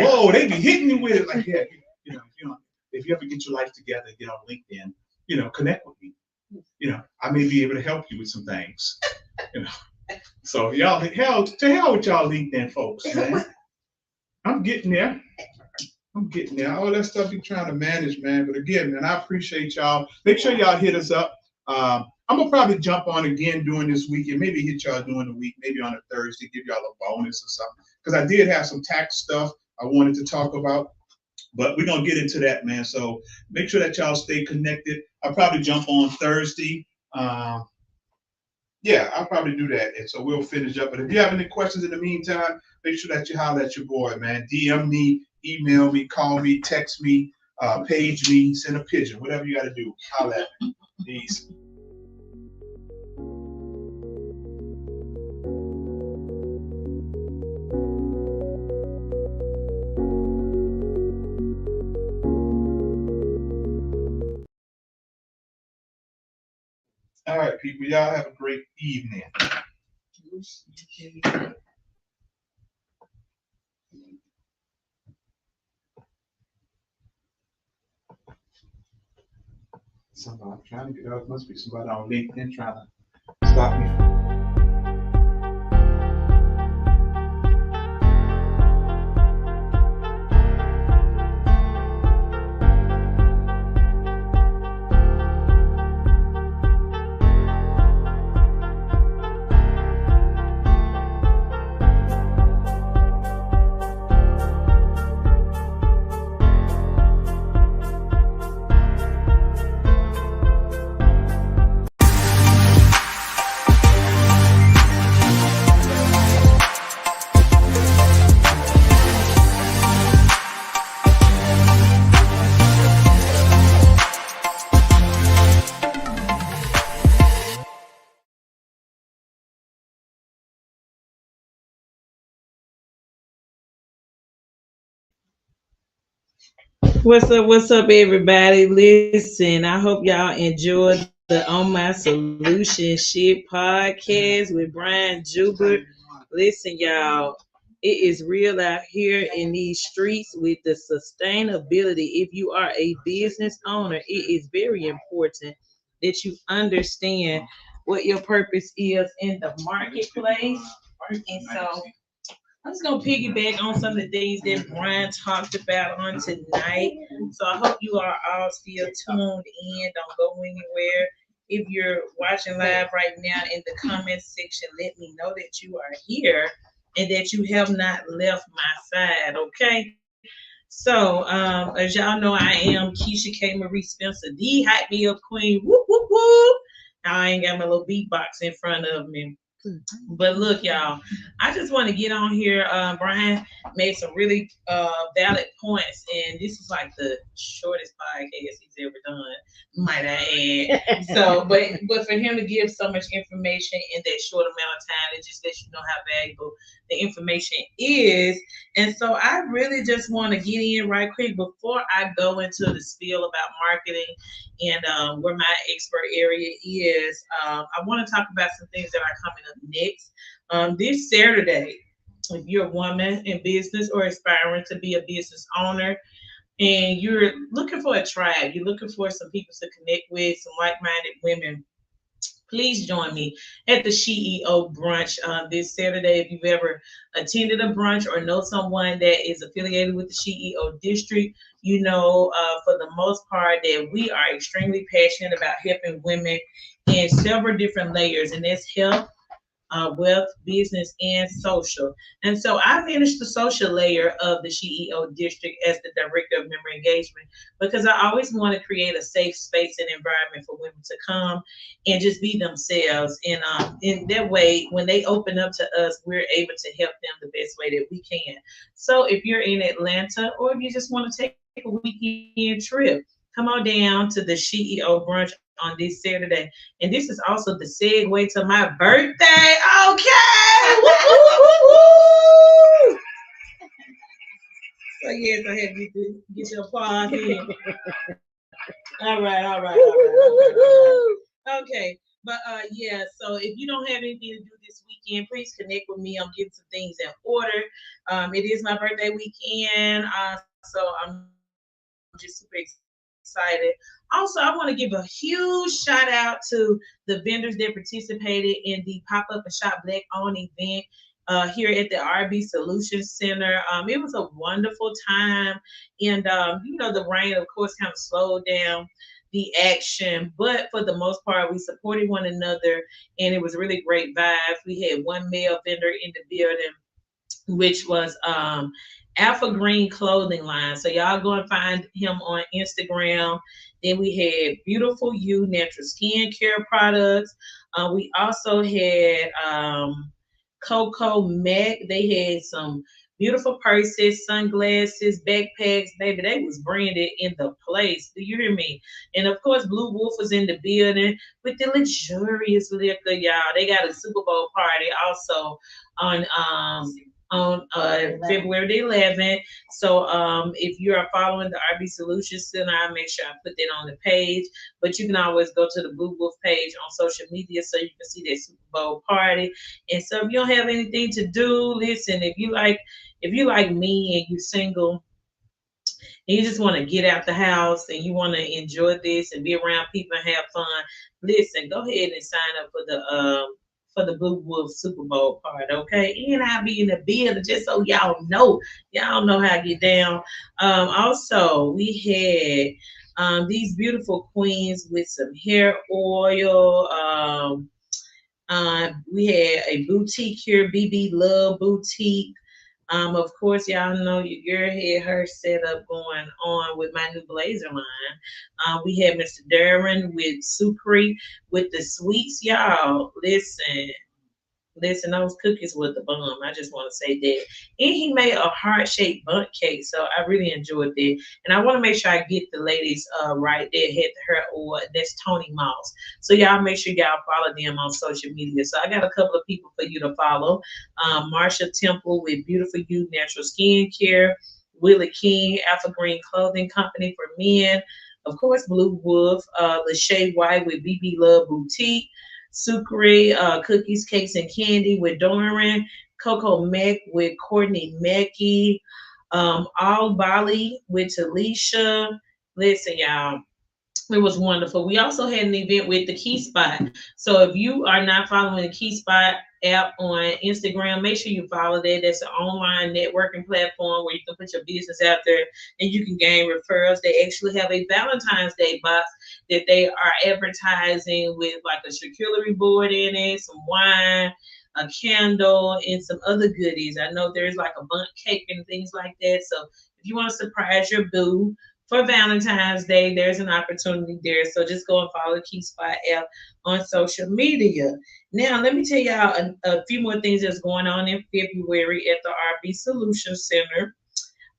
Whoa, they be hitting me with it. Like, yeah, if you ever get your life together, get on LinkedIn, connect with me. I may be able to help you with some things. So y'all, to hell with y'all LinkedIn folks, man. I'm getting there. All that stuff you trying to manage, man. But again, man, I appreciate y'all. Make sure y'all hit us up. I'm gonna probably jump on again during this week and maybe hit y'all during the week, maybe on a Thursday, give y'all a bonus or something. Because I did have some tax stuff I wanted to talk about. But we're gonna get into that, man. So make sure that y'all stay connected. I'll probably jump on Thursday. Yeah, I'll probably do that. And so we'll finish up. But if you have any questions in the meantime, make sure that you holler at your boy, man. DM me, email me, call me, text me, page me, send a pigeon, whatever you got to do. Holler at me. Peace. All right, people, y'all have a great evening. Somebody trying to get out. Must be somebody on LinkedIn trying to stop me. What's up, everybody? Listen, I hope y'all enjoyed the On My Solution Shit podcast with Brian Joubert. Listen, y'all, it is real out here in these streets with the sustainability. If you are a business owner, it is very important that you understand what your purpose is in the marketplace. And so I'm just gonna piggyback on some of the things that Brian talked about on tonight. So I hope you are all still tuned in. Don't go anywhere. If you're watching live right now in the comment section, let me know that you are here and that you have not left my side. Okay. So as y'all know, I am Keisha K. Marie Spencer, the hot meal queen. Whoop whoop whoop. Now I ain't got my little beatbox in front of me. But look, y'all, I just want to get on here. Brian made some really valid points, and this is like the shortest podcast he's ever done, might I add. So, but for him to give so much information in that short amount of time, it just lets you know how valuable the information is. And so I really just want to get in right quick before I go into the spiel about marketing and where my expert area is. I want to talk about some things that are coming up next. This Saturday, if you're a woman in business or aspiring to be a business owner, and you're looking for a tribe, you're looking for some people to connect with, some like-minded women, please join me at the SHY.T brunch this Saturday. If you've ever attended a brunch or know someone that is affiliated with the SHY.T district, you know for the most part that we are extremely passionate about helping women in several different layers, and that's health, wealth, business, and social. And so I manage the social layer of the SHY.T district as the director of member engagement, because I always want to create a safe space and environment for women to come and just be themselves. And in that way, when they open up to us, we're able to help them the best way that we can. So if you're in Atlanta, or if you just want to take a weekend trip, come on down to the SHY.T brunch on this Saturday. And this is also the segue to my birthday. Okay. Woo, woo, woo, woo. So yes, I had to get your applause in. All right. Okay. But yeah, so if you don't have anything to do this weekend, please connect with me. I'm getting some things in order. It is my birthday weekend, so I'm just super excited. Also, I want to give a huge shout out to the vendors that participated in the Pop Up and Shop Black Owned event here at the RB Solutions Center. It was a wonderful time, and the rain, of course, kind of slowed down the action, but for the most part, we supported one another, and it was really great vibes. We had one male vendor in the building, which was Alpha Green Clothing Line. So y'all go and find him on Instagram. Then we had Beautiful You natural skincare products. We also had Coco Mac. They had some beautiful purses, sunglasses, backpacks. Baby, they was branded in the place. Do you hear me? And of course, Blue Wolf was in the building with the luxurious liquor, y'all. They got a Super Bowl party also on February the 11th. So if you are following the RB Solutions Center, I'll make sure I put that on the page. But you can always go to the Blue Wolf page on social media so you can see that Super Bowl party. And so if you don't have anything to do, listen, if you like me and you're single and you just want to get out the house and you want to enjoy this and be around people and have fun, listen, go ahead and sign up for the Blue Wolf Super Bowl part, okay? And I'll be in the building just so y'all know. Y'all know how I get down. Also, we had these beautiful queens with some hair oil. We had a boutique here, BB Love Boutique. Of course, y'all know your girl had her setup going on with my new blazer line. We had Mr. Darren with Sucre with the sweets, y'all. Listen, those cookies with the bomb. I just want to say that. And he made a heart shaped bundt cake, so I really enjoyed that. And I want to make sure I get the ladies right there, head to her, or that's Tony Moss. So y'all make sure y'all follow them on social media. So I got a couple of people for you to follow. Marsha Temple with Beautiful You Natural Skincare, Willie King, Alpha Green Clothing Company for men. Of course, Blue Wolf, S.H.Y.T with BB Love Boutique. Sucre cookies, cakes, and candy with Doran, Coco Mac with Courtney Mackey, All Bali with Talisha. Listen, y'all, it was wonderful. We also had an event with the Key Spot. So if you are not following the Key Spot app on Instagram, make sure you follow that. That's an online networking platform where you can put your business out there and you can gain referrals. They actually have a Valentine's Day box that they are advertising with like a charcuterie board in it, some wine, a candle, and some other goodies. I know there's like a bundt cake and things like that. So if you want to surprise your boo, for Valentine's Day, there's an opportunity there. So just go and follow the Key Spot app on social media. Now, let me tell y'all a few more things that's going on in February at the RB Solution Center.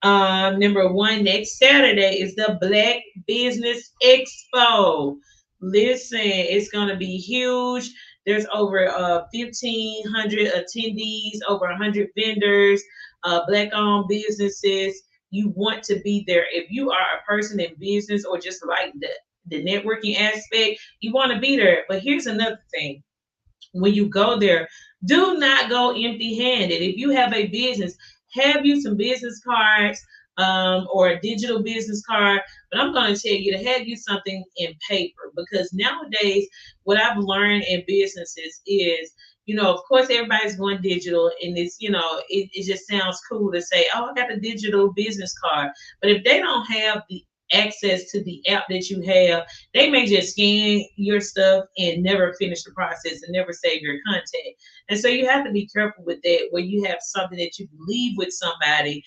Number one, next Saturday is the Black Business Expo. Listen, it's going to be huge. There's over 1,500 attendees, over 100 vendors, black owned businesses. You want to be there. If you are a person in business or just like the networking aspect, you want to be there. But here's another thing. When you go there, do not go empty handed. If you have a business, have you some business cards or a digital business card. But I'm going to tell you to have you something in paper, because nowadays, what I've learned in businesses is, of course, everybody's going digital, and it just sounds cool to say, oh, I got a digital business card. But if they don't have the access to the app that you have, they may just scan your stuff and never finish the process and never save your contact. And so you have to be careful with that, where you have something that you can leave with somebody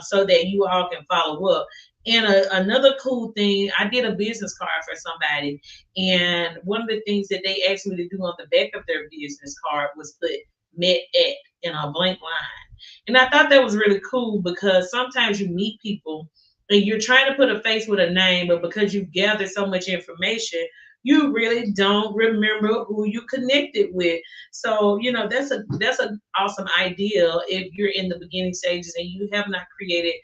so that you all can follow up. And another cool thing, I did a business card for somebody, and one of the things that they asked me to do on the back of their business card was put met at in a blank line. And I thought that was really cool, because sometimes you meet people and you're trying to put a face with a name, but because you gather so much information, you really don't remember who you connected with. So, that's an awesome idea if you're in the beginning stages and you have not created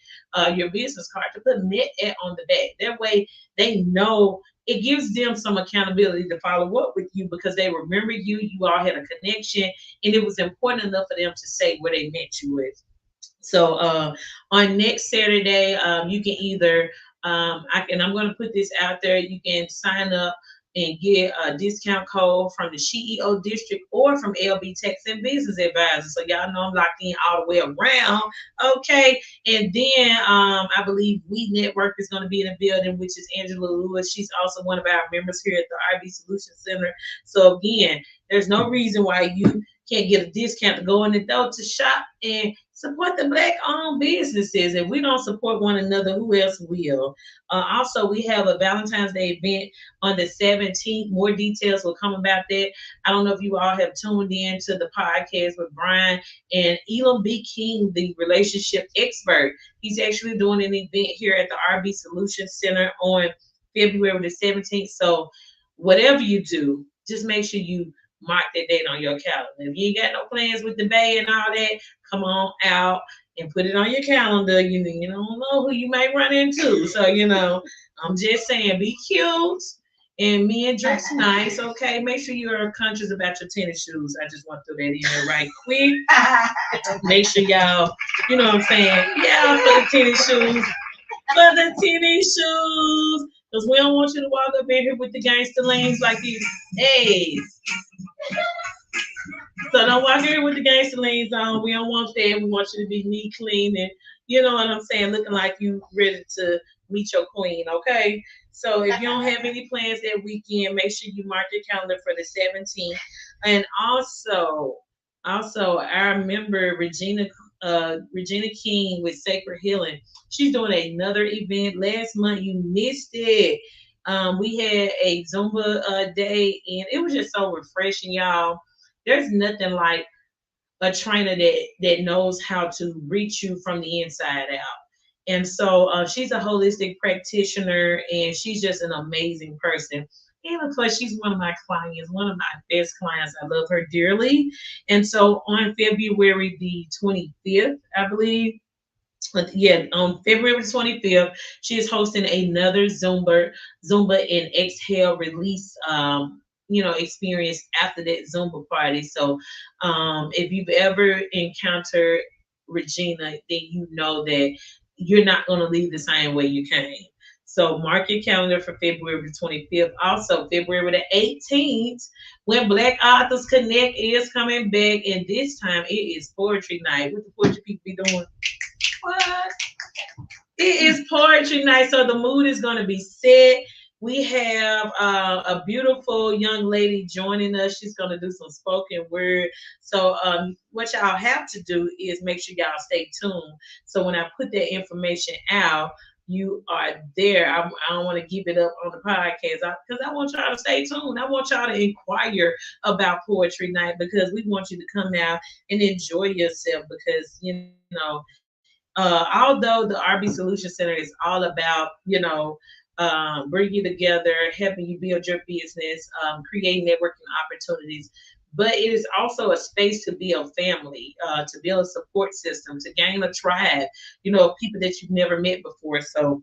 your business card, to put net at on the back. That way they know, it gives them some accountability to follow up with you because they remember you. You all had a connection, and it was important enough for them to say where they met you with. So on next Saturday, you can either I'm going to put this out there. You can sign up and get a discount code from the CEO district or from LB Tax and Business Advisor. So y'all know I'm locked in all the way around. Okay. And then I believe We Network is going to be in the building, which is Angela Lewis. She's also one of our members here at the RB Solution Center. So again, there's no reason why you can't get a discount to go in the door to shop and support the Black-owned businesses. If we don't support one another, who else will? Also, we have a Valentine's Day event on the 17th. More details will come about that. I don't know if you all have tuned in to the podcast with Brian and Elam B. King, the relationship expert. He's actually doing an event here at the RB Solution Center on February the 17th. So whatever you do, just make sure you mark that date on your calendar. If you ain't got no plans with the bay and all that, come on out and put it on your calendar. You don't know who you might run into. So, I'm just saying, be cute and men dress nice, okay? Make sure you are conscious about your tennis shoes. I just want to throw that in there right quick. Make sure y'all, you know what I'm saying? Yeah, for the tennis shoes. For the tennis shoes. Because we don't want you to walk up in here with the gangster lanes like these. Hey. So don't walk here with the gangster lanes on. We don't want that. We want you to be neat, clean, and you know what I'm saying, looking like you ready to meet your queen, okay? So if you don't have any plans that weekend, make sure you mark your calendar for the 17th. And also our member Regina King with Sacred Healing, she's doing another event. Last month you missed it. We had a Zumba day, and it was just so refreshing, y'all. There's nothing like a trainer that knows how to reach you from the inside out. And so she's a holistic practitioner, and she's just an amazing person. And of course, she's one of my clients, one of my best clients. I love her dearly. And so on February the 25th, I believe, on February 25th, she is hosting another Zumba and Exhale Release experience after that Zumba party. So if you've ever encountered Regina, then you know that you're not going to leave the same way you came. So mark your calendar for February 25th. Also, February the 18th, when Black Authors Connect is coming back, and this time it is poetry night. What the poetry people be doing? What? It is poetry night, so the mood is going to be set. We have a beautiful young lady joining us. She's going to do some spoken word. So what y'all have to do is make sure y'all stay tuned. So when I put that information out, you are there. I don't want to give it up on the podcast because I want y'all to stay tuned. I want y'all to inquire about poetry night because we want you to come out and enjoy yourself because, although the RB Solution Center is all about, bring you together, helping you build your business, create networking opportunities. But it is also a space to build family, to build a support system, to gain a tribe, people that you've never met before. So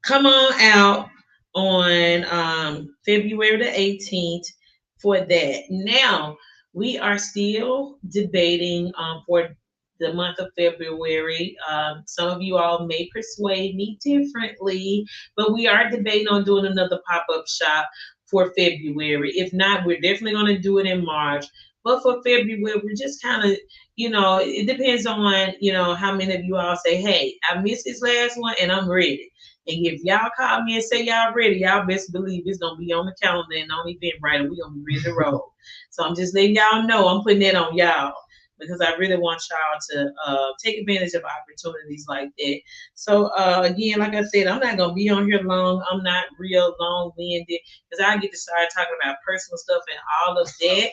come on out on February the 18th for that. Now, we are still debating for the month of February. Some of you all may persuade me differently, but we are debating on doing another pop-up shop for February. If not, we're definitely going to do it in March. But for February, we're just kind of, it depends on, how many of you all say, hey, I missed this last one and I'm ready. And if y'all call me and say y'all ready, y'all best believe it's going to be on the calendar and on Eventbrite, and we're going to be ready to roll. So I'm just letting y'all know I'm putting that on y'all, because I really want y'all to take advantage of opportunities like that. So again, like I said, I'm not gonna be on here long. I'm not real long-winded because I get to start talking about personal stuff and all of that.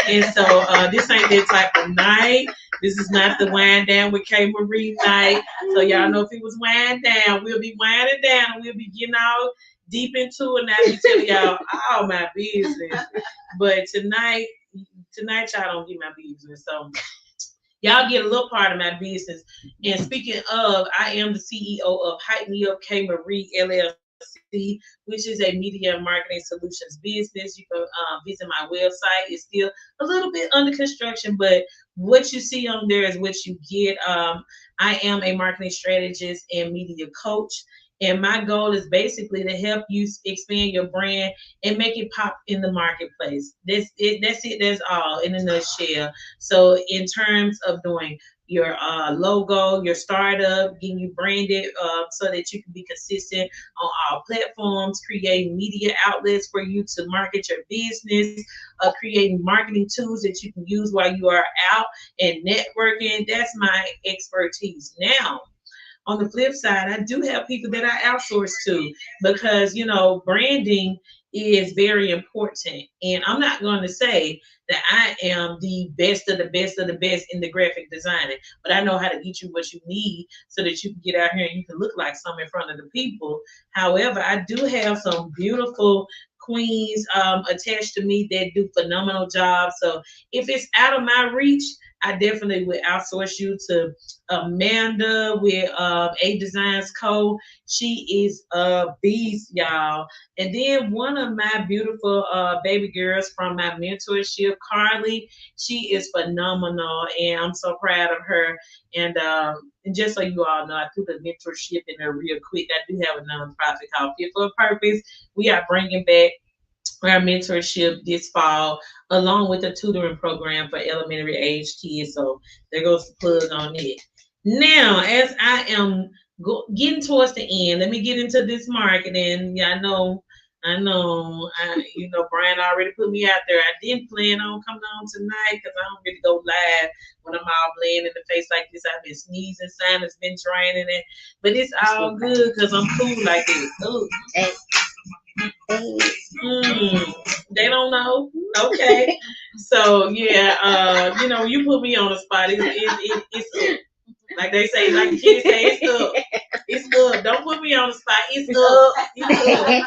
And so this ain't that type of night. This is not the wind down with K Marie night. So y'all know if it was wind down, we'll be winding down and we'll be getting all deep into it. Now I be telling y'all all my business. But tonight y'all don't get my business. So y'all get a little part of my business. And speaking of, I am the CEO of Hype Me Up K Marie LLC, which is a media and marketing solutions business. You can visit my website. It's still a little bit under construction, but what you see on there is what you get. I am a marketing strategist and media coach. And my goal is basically to help you expand your brand and make it pop in the marketplace. That's it. That's all in a nutshell. So in terms of doing your logo, your startup, getting you branded so that you can be consistent on all platforms, creating media outlets for you to market your business, creating marketing tools that you can use while you are out and networking. That's my expertise. Now, on the flip side, I do have people that I outsource to because, branding is very important. And I'm not going to say that I am the best of the best of the best in the graphic designing, but I know how to get you what you need so that you can get out here and you can look like some in front of the people. However, I do have some beautiful queens attached to me that do phenomenal jobs. So if it's out of my reach, I definitely would outsource you to Amanda with A Designs Co. She is a beast, y'all. And then one of my beautiful baby girls from my mentorship, Carly, she is phenomenal, and I'm so proud of her. And just so you all know, I threw the mentorship in there real quick. I do have a nonprofit called Fit for a Purpose. We are bringing back our mentorship this fall, along with a tutoring program for elementary age kids. So there goes the plug on it. Now, as I am getting towards the end, let me get into this marketing. Yeah, Brian already put me out there. I didn't plan on coming on tonight because I don't really go live when I'm all bland in the face like this. I've been sneezing, sinus been draining it, but it's all good because I'm cool like this. Ooh. They don't know. Okay. So yeah, you put me on the spot. It's up. Like they say, like the kids say, it's up. It's up. Don't put me on the spot. It's up. It's up.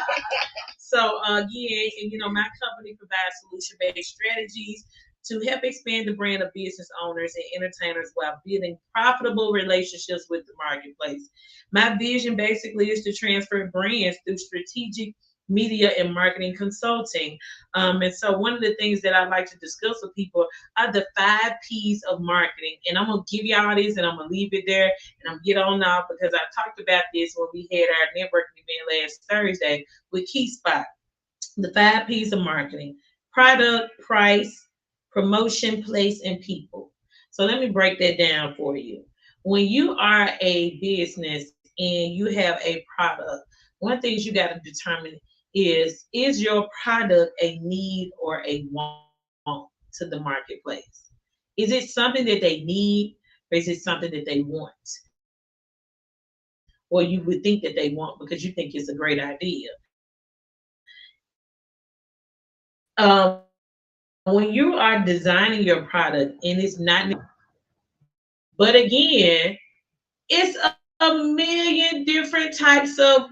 So again, my company provides solution-based strategies to help expand the brand of business owners and entertainers while building profitable relationships with the marketplace. My vision basically is to transfer brands through strategic media and marketing consulting. And so one of the things that I like to discuss with people are the 5 P's of marketing. And I'm going to give y'all this and I'm going to leave it there and I'm going to get on now because I talked about this when we had our networking event last Thursday with Key Spot. The 5 P's of marketing: product, price, promotion, place, and people. So let me break that down for you. When you are a business and you have a product, one thing you got to determine is your product a need or a want to the marketplace? Is it something that they need or is it something that they want? Or you would think that they want because you think it's a great idea. When you are designing your product and it's not, but again, it's a million different types of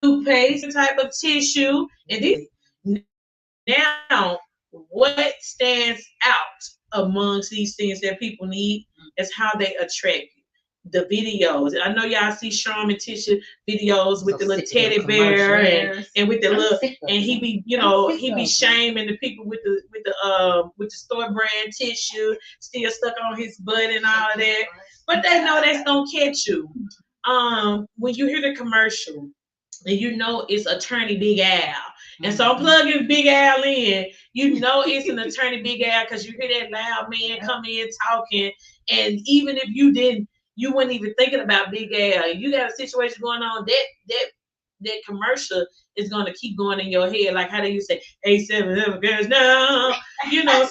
toothpaste, type of tissue, and this. Now, what stands out amongst these things that people need is how they attract you. The videos. I know y'all see Charmin tissue videos with the little teddy bear and with the little, and he be shaming the people with the store brand tissue still stuck on his butt and all of that. But they know that's gonna catch you. When you hear the commercial and it's Attorney Big Al. And so I'm plugging Big Al in. It's an Attorney Big Al because you hear that loud man come in talking. And even if you weren't even thinking about Big Al. You got a situation going on, that commercial is going to keep going in your head. Like how do you say, A7 girls now?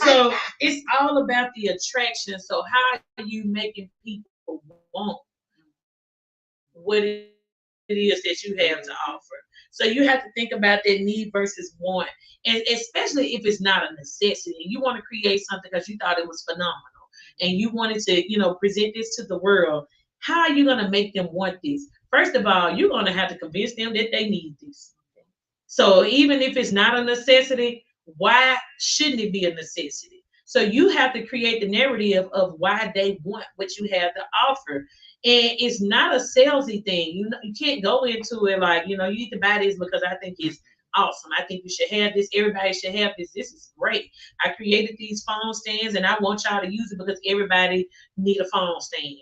So it's all about the attraction. So how are you making people want what it is that you have to offer? So you have to think about that need versus want. And especially if it's not a necessity. You want to create something because you thought it was phenomenal. and you wanted to, present this to the world, how are you going to make them want this? First of all, you're going to have to convince them that they need this. So even if it's not a necessity, why shouldn't it be a necessity? So you have to create the narrative of why they want what you have to offer. And it's not a salesy thing. You can't go into it like, you need to buy this because I think it's awesome. I think you should have this. Everybody should have this. This is great. I created these phone stands and I want y'all to use it because everybody need a phone stand.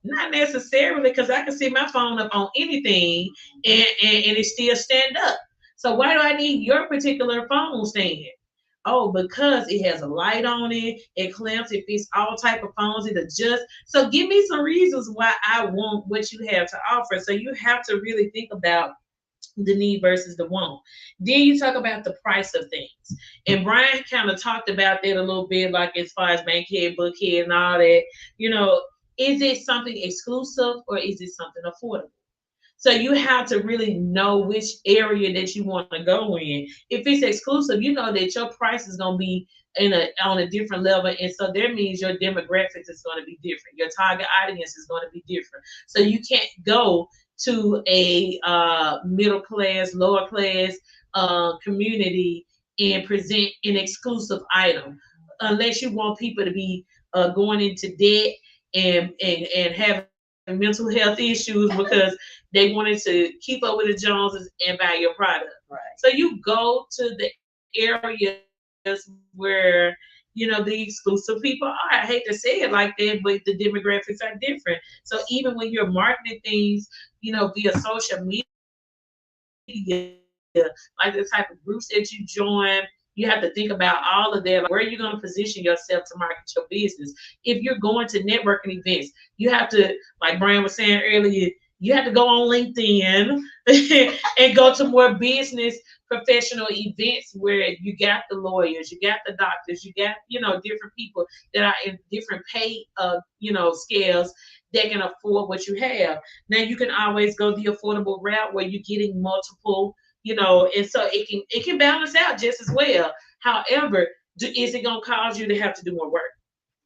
Not necessarily, because I can see my phone up on anything and it still stand up. So why do I need your particular phone stand? Oh, because it has a light on it, it clamps, it fits all type of phones, it adjusts. So give me some reasons why I want what you have to offer. So you have to really think about the need versus the want. Then you talk about the price of things. And Brian kind of talked about that a little bit, like as far as Bankhead, Bookhead, and all that. Is it something exclusive or is it something affordable? So you have to really know which area that you want to go in. If it's exclusive, you know that your price is going to be on a different level, and so that means your demographics is going to be different. Your target audience is going to be different. So you can't go to a middle class, lower class community and present an exclusive item unless you want people to be going into debt and having mental health issues because they wanted to keep up with the Joneses and buy your product. Right. So you go to the areas where the exclusive people are. I hate to say it like that, but the demographics are different. So even when you're marketing things, via social media, like the type of groups that you join, you have to think about all of that. Like, where are you going to position yourself to market your business? If you're going to networking events, you have to, like Brian was saying earlier, you have to go on LinkedIn and go to more business professional events where you got the lawyers, you got the doctors, you got, different people that are in different pay, scales that can afford what you have. Now you can always go the affordable route where you're getting multiple, and so it can balance out just as well. However, is it going to cause you to have to do more work?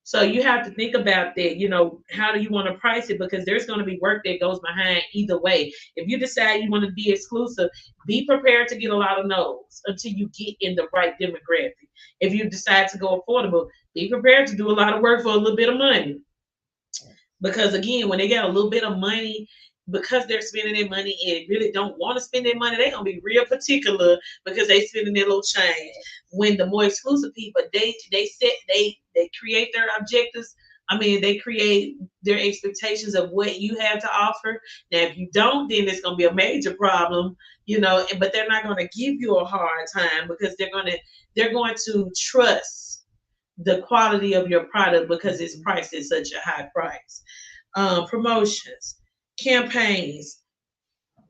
So you have to think about that, how do you want to price it? Because there's going to be work that goes behind either way. If you decide you want to be exclusive, be prepared to get a lot of no's until you get in the right demographic. If you decide to go affordable, be prepared to do a lot of work for a little bit of money. Because again, when they got a little bit of money, because they're spending their money and really don't want to spend their money, they're gonna be real particular because they spending their little change. When the more exclusive people, they create their objectives. I mean, they create their expectations of what you have to offer. Now, if you don't, then it's gonna be a major problem, But they're not gonna give you a hard time because they're going to trust the quality of your product because it's priced at such a high price. Promotions, campaigns,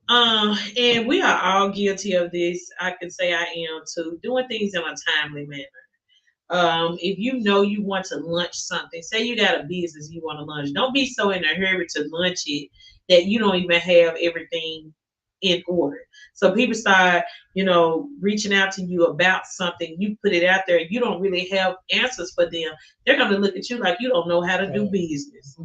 and we are all guilty of this. I can say I am too. Doing things in a timely manner. If you know you want to launch something, say you got a business you want to launch, don't be so in a hurry to launch it that you don't even have everything in order. So people start, reaching out to you about something. You put it out there, you don't really have answers for them. They're gonna look at you like you don't know how to do business.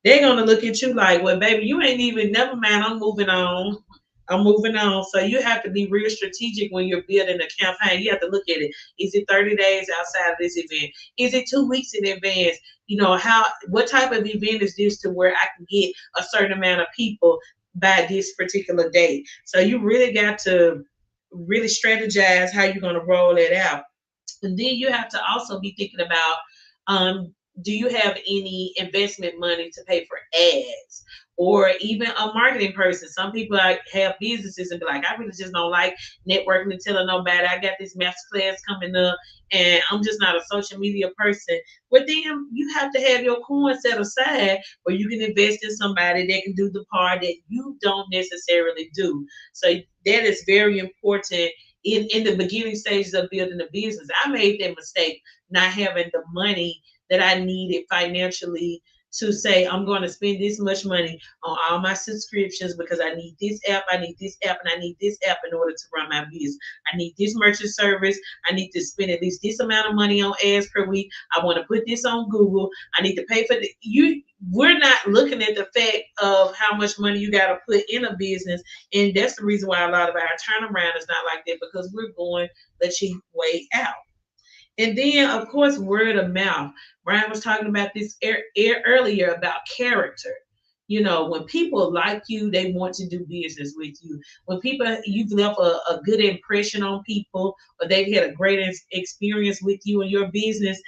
They're gonna look at you like, well, baby, you ain't even. Never mind. I'm moving on. So you have to be real strategic when you're building a campaign. You have to look at it. Is it 30 days outside of this event? Is it 2 weeks in advance? What type of event is this to where I can get a certain amount of people by this particular date? So you really got to really strategize how you're going to roll it out. And then you have to also be thinking about, do you have any investment money to pay for ads? Or even a marketing person. Some people have businesses and be like, I really just don't like networking and telling nobody. I got this master class coming up and I'm just not a social media person. But then you have to have your coin set aside where you can invest in somebody that can do the part that you don't necessarily do. So that is very important in the beginning stages of building a business. I made that mistake, not having the money that I needed financially to say, I'm going to spend this much money on all my subscriptions because I need this app, I need this app, and I need this app in order to run my business. I need this merchant service. I need to spend at least this amount of money on ads per week. I want to put this on Google. I need to pay for the you. We're not looking at the fact of how much money you got to put in a business, and that's the reason why a lot of our turnaround is not like that, because we're going the cheap way out. And then, of course, word of mouth. Brian was talking about this earlier about character. You know, when people like you, they want to do business with you. When people, you've left a good impression on people, or they've had a great experience with you and your business,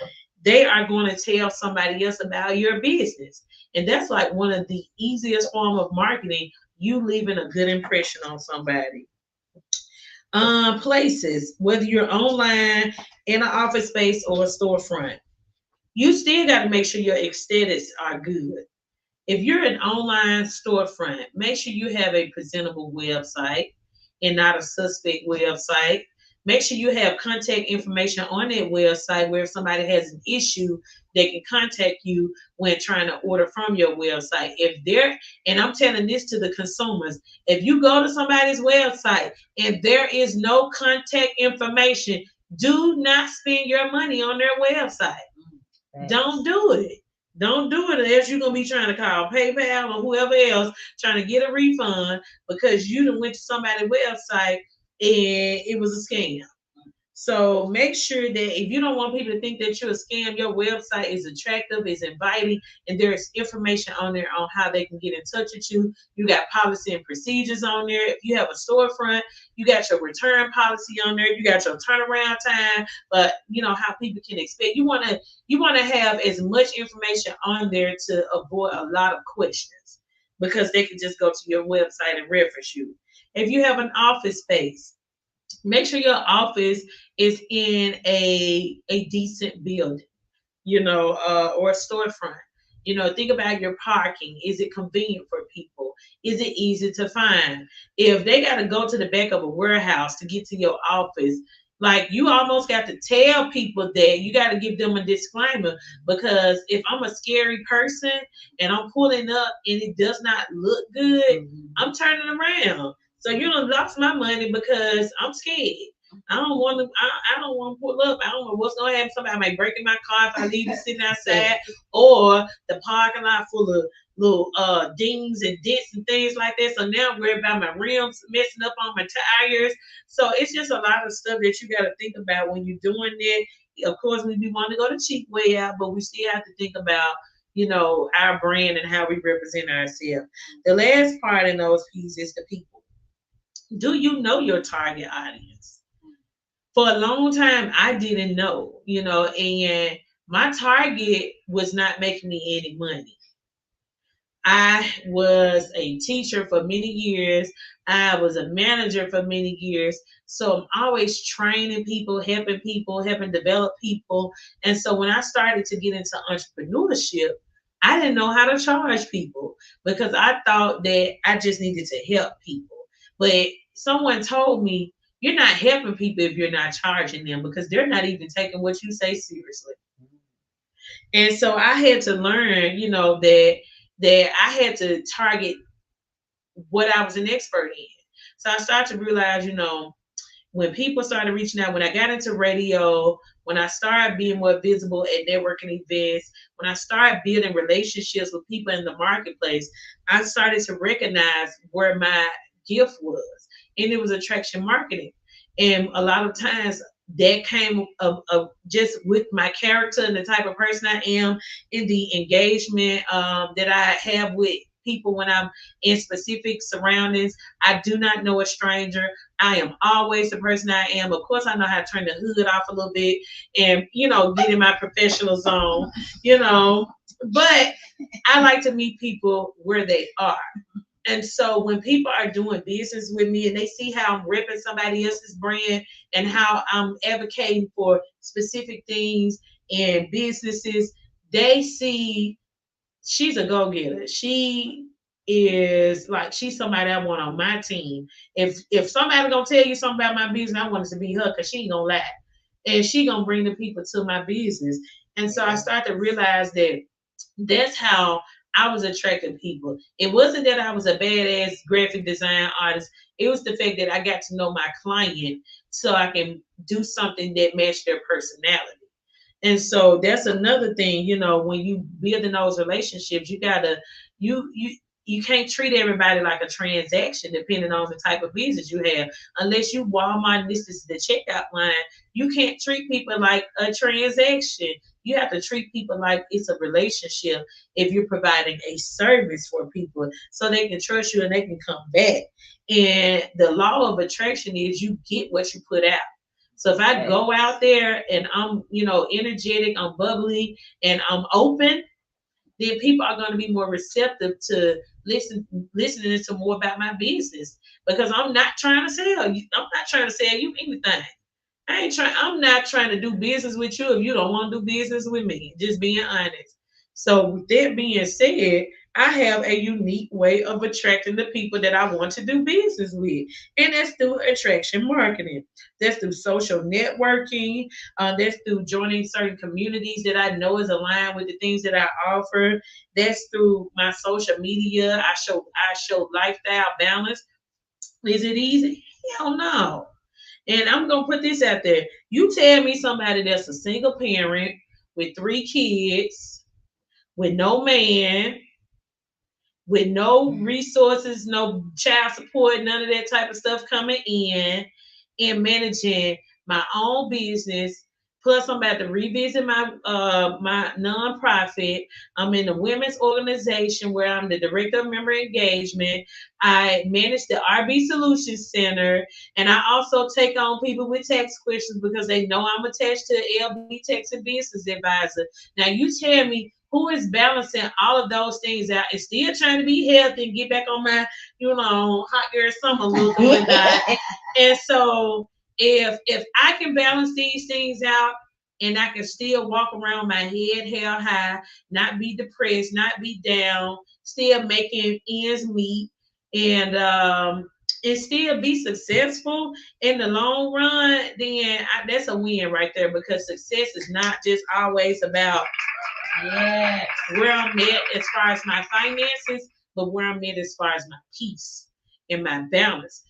they are going to tell somebody else about your business. And that's like one of the easiest form of marketing, you leaving a good impression on somebody. Places, whether you're online, in an office space, or a storefront, you still got to make sure your aesthetics are good. If you're an online storefront, make sure you have a presentable website and not a suspect website. Make sure you have contact information on that website where if somebody has an issue, they can contact you when trying to order from your website. If they're, and I'm telling this to the consumers, if you go to somebody's website and there is no contact information, do not spend your money on their website. Don't do it. Don't do it unless you're gonna be trying to call PayPal or whoever else trying to get a refund because you done went to somebody's website and it was a scam. So make sure that if you don't want people to think that you're a scam, your website is attractive, is inviting, and there's information on there on how they can get in touch with you. You got policy and procedures on there. If you have a storefront, you got your return policy on there. You got your turnaround time, but you know how people can expect. You want to have as much information on there to avoid a lot of questions because they can just go to your website and reference you. If you have an office space, make sure your office is in a decent building, or a storefront. Think about your parking. Is it convenient for people? Is it easy to find? If they got to go to the back of a warehouse to get to your office, like you almost got to tell people that you got to give them a disclaimer, because if I'm a scary person and I'm pulling up and it does not look good, I'm turning around. So you done lost my money because I'm scared. I don't want to. I don't want to pull up. I don't know what's gonna happen. Somebody might break in my car if I leave it sitting outside, or the parking lot full of little dings and dents and things like that. So now I'm worried about my rims messing up on my tires. So it's just a lot of stuff that you got to think about when you're doing it. Of course, we want to go the cheap way out, but we still have to think about our brand and how we represent ourselves. The last part in those pieces is the people. Do you know your target audience? For a long time, I didn't know, and my target was not making me any money. I was a teacher for many years. I was a manager for many years. So I'm always training people, helping develop people. And so when I started to get into entrepreneurship, I didn't know how to charge people because I thought that I just needed to help people. But someone told me, you're not helping people if you're not charging them, because they're not even taking what you say seriously. And so I had to learn, that I had to target what I was an expert in. So I started to realize, when people started reaching out, when I got into radio, when I started being more visible at networking events, when I started building relationships with people in the marketplace, I started to recognize where my gift was. And it was attraction marketing. And a lot of times that came of just with my character and the type of person I am, in the engagement that I have with people when I'm in specific surroundings. I do not know a stranger. I am always the person I am. Of course, I know how to turn the hood off a little bit and, get in my professional zone, but I like to meet people where they are. And so when people are doing business with me and they see how I'm repping somebody else's brand and how I'm advocating for specific things and businesses, they see she's a go-getter. She is like, she's somebody I want on my team. If somebody gonna tell you something about my business, I want it to be her, because she ain't gonna lie. And she gonna bring the people to my business. And so I started to realize that That's how I was attracting people. It wasn't that I was a badass graphic design artist. It was the fact that I got to know my client so I can do something that matched their personality. And so that's another thing, when you building those relationships, you you can't treat everybody like a transaction depending on the type of business you have. Unless you Walmart and this is the checkout line, you can't treat people like a transaction. You have to treat people like it's a relationship if you're providing a service for people so they can trust you and they can come back. And the law of attraction is you get what you put out. So if I go out there and I'm, energetic, I'm bubbly, and I'm open, then people are going to be more receptive to listening to more about my business because I'm not trying to sell you. I'm not trying to sell you anything. I'm not trying to do business with you if you don't want to do business with me. Just being honest. So with that being said, I have a unique way of attracting the people that I want to do business with. And that's through attraction marketing. That's through social networking. That's through joining certain communities that I know is aligned with the things that I offer. That's through my social media. I show lifestyle balance. Is it easy? Hell no. And I'm gonna put this out there. You tell me somebody that's a single parent with 3 kids, with no man, with no resources, no child support, none of that type of stuff coming in, and managing my own business. Plus, I'm about to revisit my nonprofit. I'm in the women's organization where I'm the director of member engagement. I manage the RB Solutions Center, and I also take on people with tax questions because they know I'm attached to LB Tax and Business Advisor. Now, you tell me who is balancing all of those things out and still trying to be healthy and get back on my, hot girl summer look and whatnot. And so if I can balance these things out and I can still walk around my head held high, not be depressed, not be down, still making ends meet, and still be successful in the long run, then that's a win right there because success is not just always about where I'm at as far as my finances, but where I'm at as far as my peace and my balance.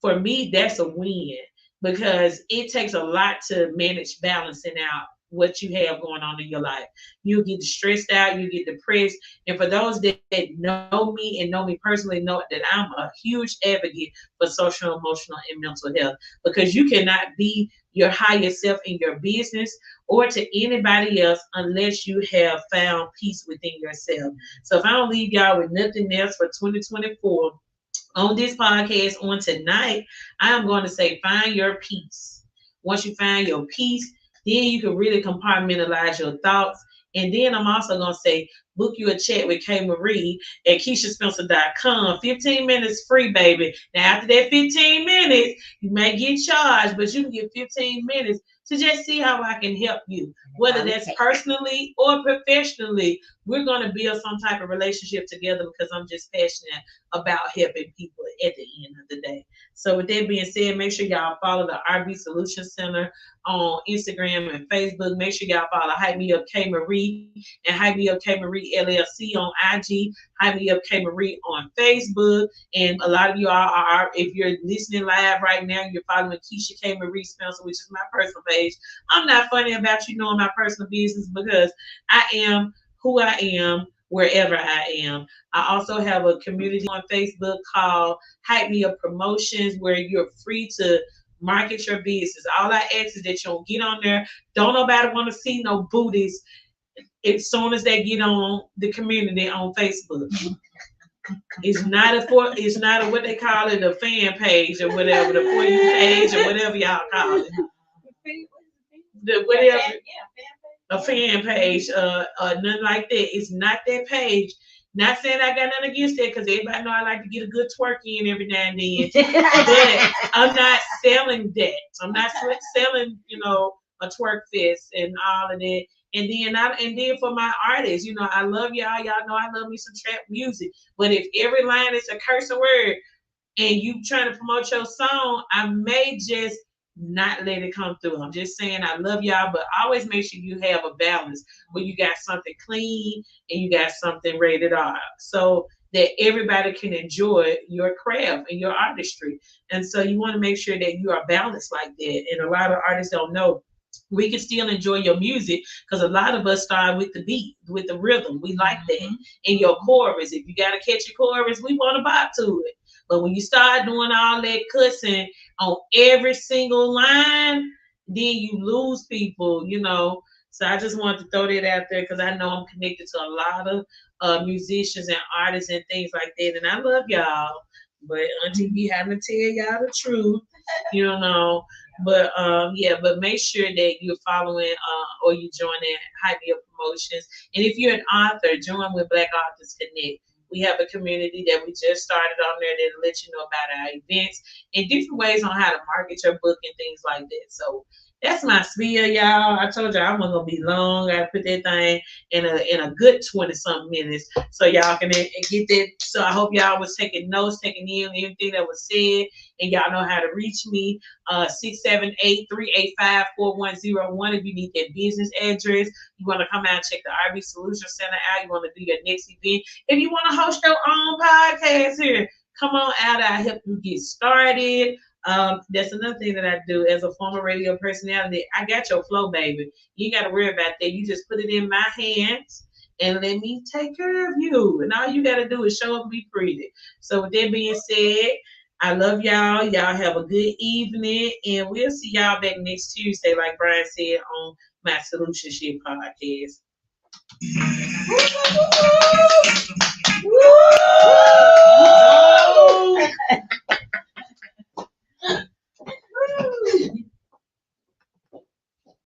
For me, that's a win because it takes a lot to manage balancing out what you have going on in your life. You get stressed out, you get depressed. And for those that know me and know me personally, know that I'm a huge advocate for social, emotional, and mental health because you cannot be your higher self in your business or to anybody else unless you have found peace within yourself. So if I don't leave y'all with nothing else for 2024, on this podcast on tonight, I am going to say find your peace. Once you find your peace, then you can really compartmentalize your thoughts. And then I'm also going to say book you a chat with K Marie at KeishaSpencer.com. 15 minutes free, baby. Now, after that 15 minutes, you may get charged, but you can get 15 minutes to just see how I can help you, whether that's personally or professionally. We're going to build some type of relationship together because I'm just passionate about helping people at the end of the day. So with that being said, make sure y'all follow the RB Solution Center on Instagram and Facebook. Make sure y'all follow Hype Me Up K Marie and Hype Me Up K Marie LLC on IG, Hype Me Up K Marie on Facebook. And a lot of you all are, if you're listening live right now, you're following Keisha K Marie Spencer, which is my personal page. I'm not funny about you knowing my personal business because I am who I am wherever I am. I also have a community on Facebook called Hype Me Up Promotions where you're free to market your business. All I ask is that you don't get on there. Don't nobody want to see no booties as soon as they get on the community on Facebook. It's not a what they call it, a fan page or whatever, the for you page or whatever y'all call it. Whatever, a fan page, nothing like that. It's not that page. Not saying I got nothing against that because everybody know I like to get a good twerk in every now and then. But I'm not selling that. I'm not selling, a twerk fest and all of that. And then for my artists, I love y'all. Y'all know I love me some trap music. But if every line is a curse word and you trying to promote your song, I may just not let it come through. I'm just saying I love y'all, but always make sure you have a balance where you got something clean and you got something rated R, so that everybody can enjoy your craft and your artistry. And so you want to make sure that you are balanced like that. And a lot of artists don't know we can still enjoy your music because a lot of us start with the beat, with the rhythm. We like that. And your chorus, if you got to catch your chorus, we want to vibe to it. But when you start doing all that cussing on every single line, then you lose people, you know. So I just wanted to throw that out there because I know I'm connected to a lot of musicians and artists and things like that. And I love y'all. But Auntie be having to tell y'all the truth, you know. But yeah, but make sure that you're following or you joining Hype Promotions. And if you're an author, join with Black Authors Connect. We have a community that we just started on there that'll let you know about our events and different ways on how to market your book and things like that. So that's my spiel, y'all. I told y'all I wasn't gonna be long. I put that thing in a good 20-something minutes so y'all can get that. So I hope y'all was taking notes, taking in everything that was said, and y'all know how to reach me. 678-385-4101 if you need that business address. You want to come out and check the RV Solution Center out. You want to do your next event. If you want to host your own podcast here, come on out. I'll help you get started. That's another thing that I do as a former radio personality. I got your flow, baby. You ain't got to worry about that. You just put it in my hands and let me take care of you. And all you got to do is show up and be pretty. So with that being said, I love y'all. Y'all have a good evening. And we'll see y'all back next Tuesday, like Brian said, on my Solution Shit podcast. Woo!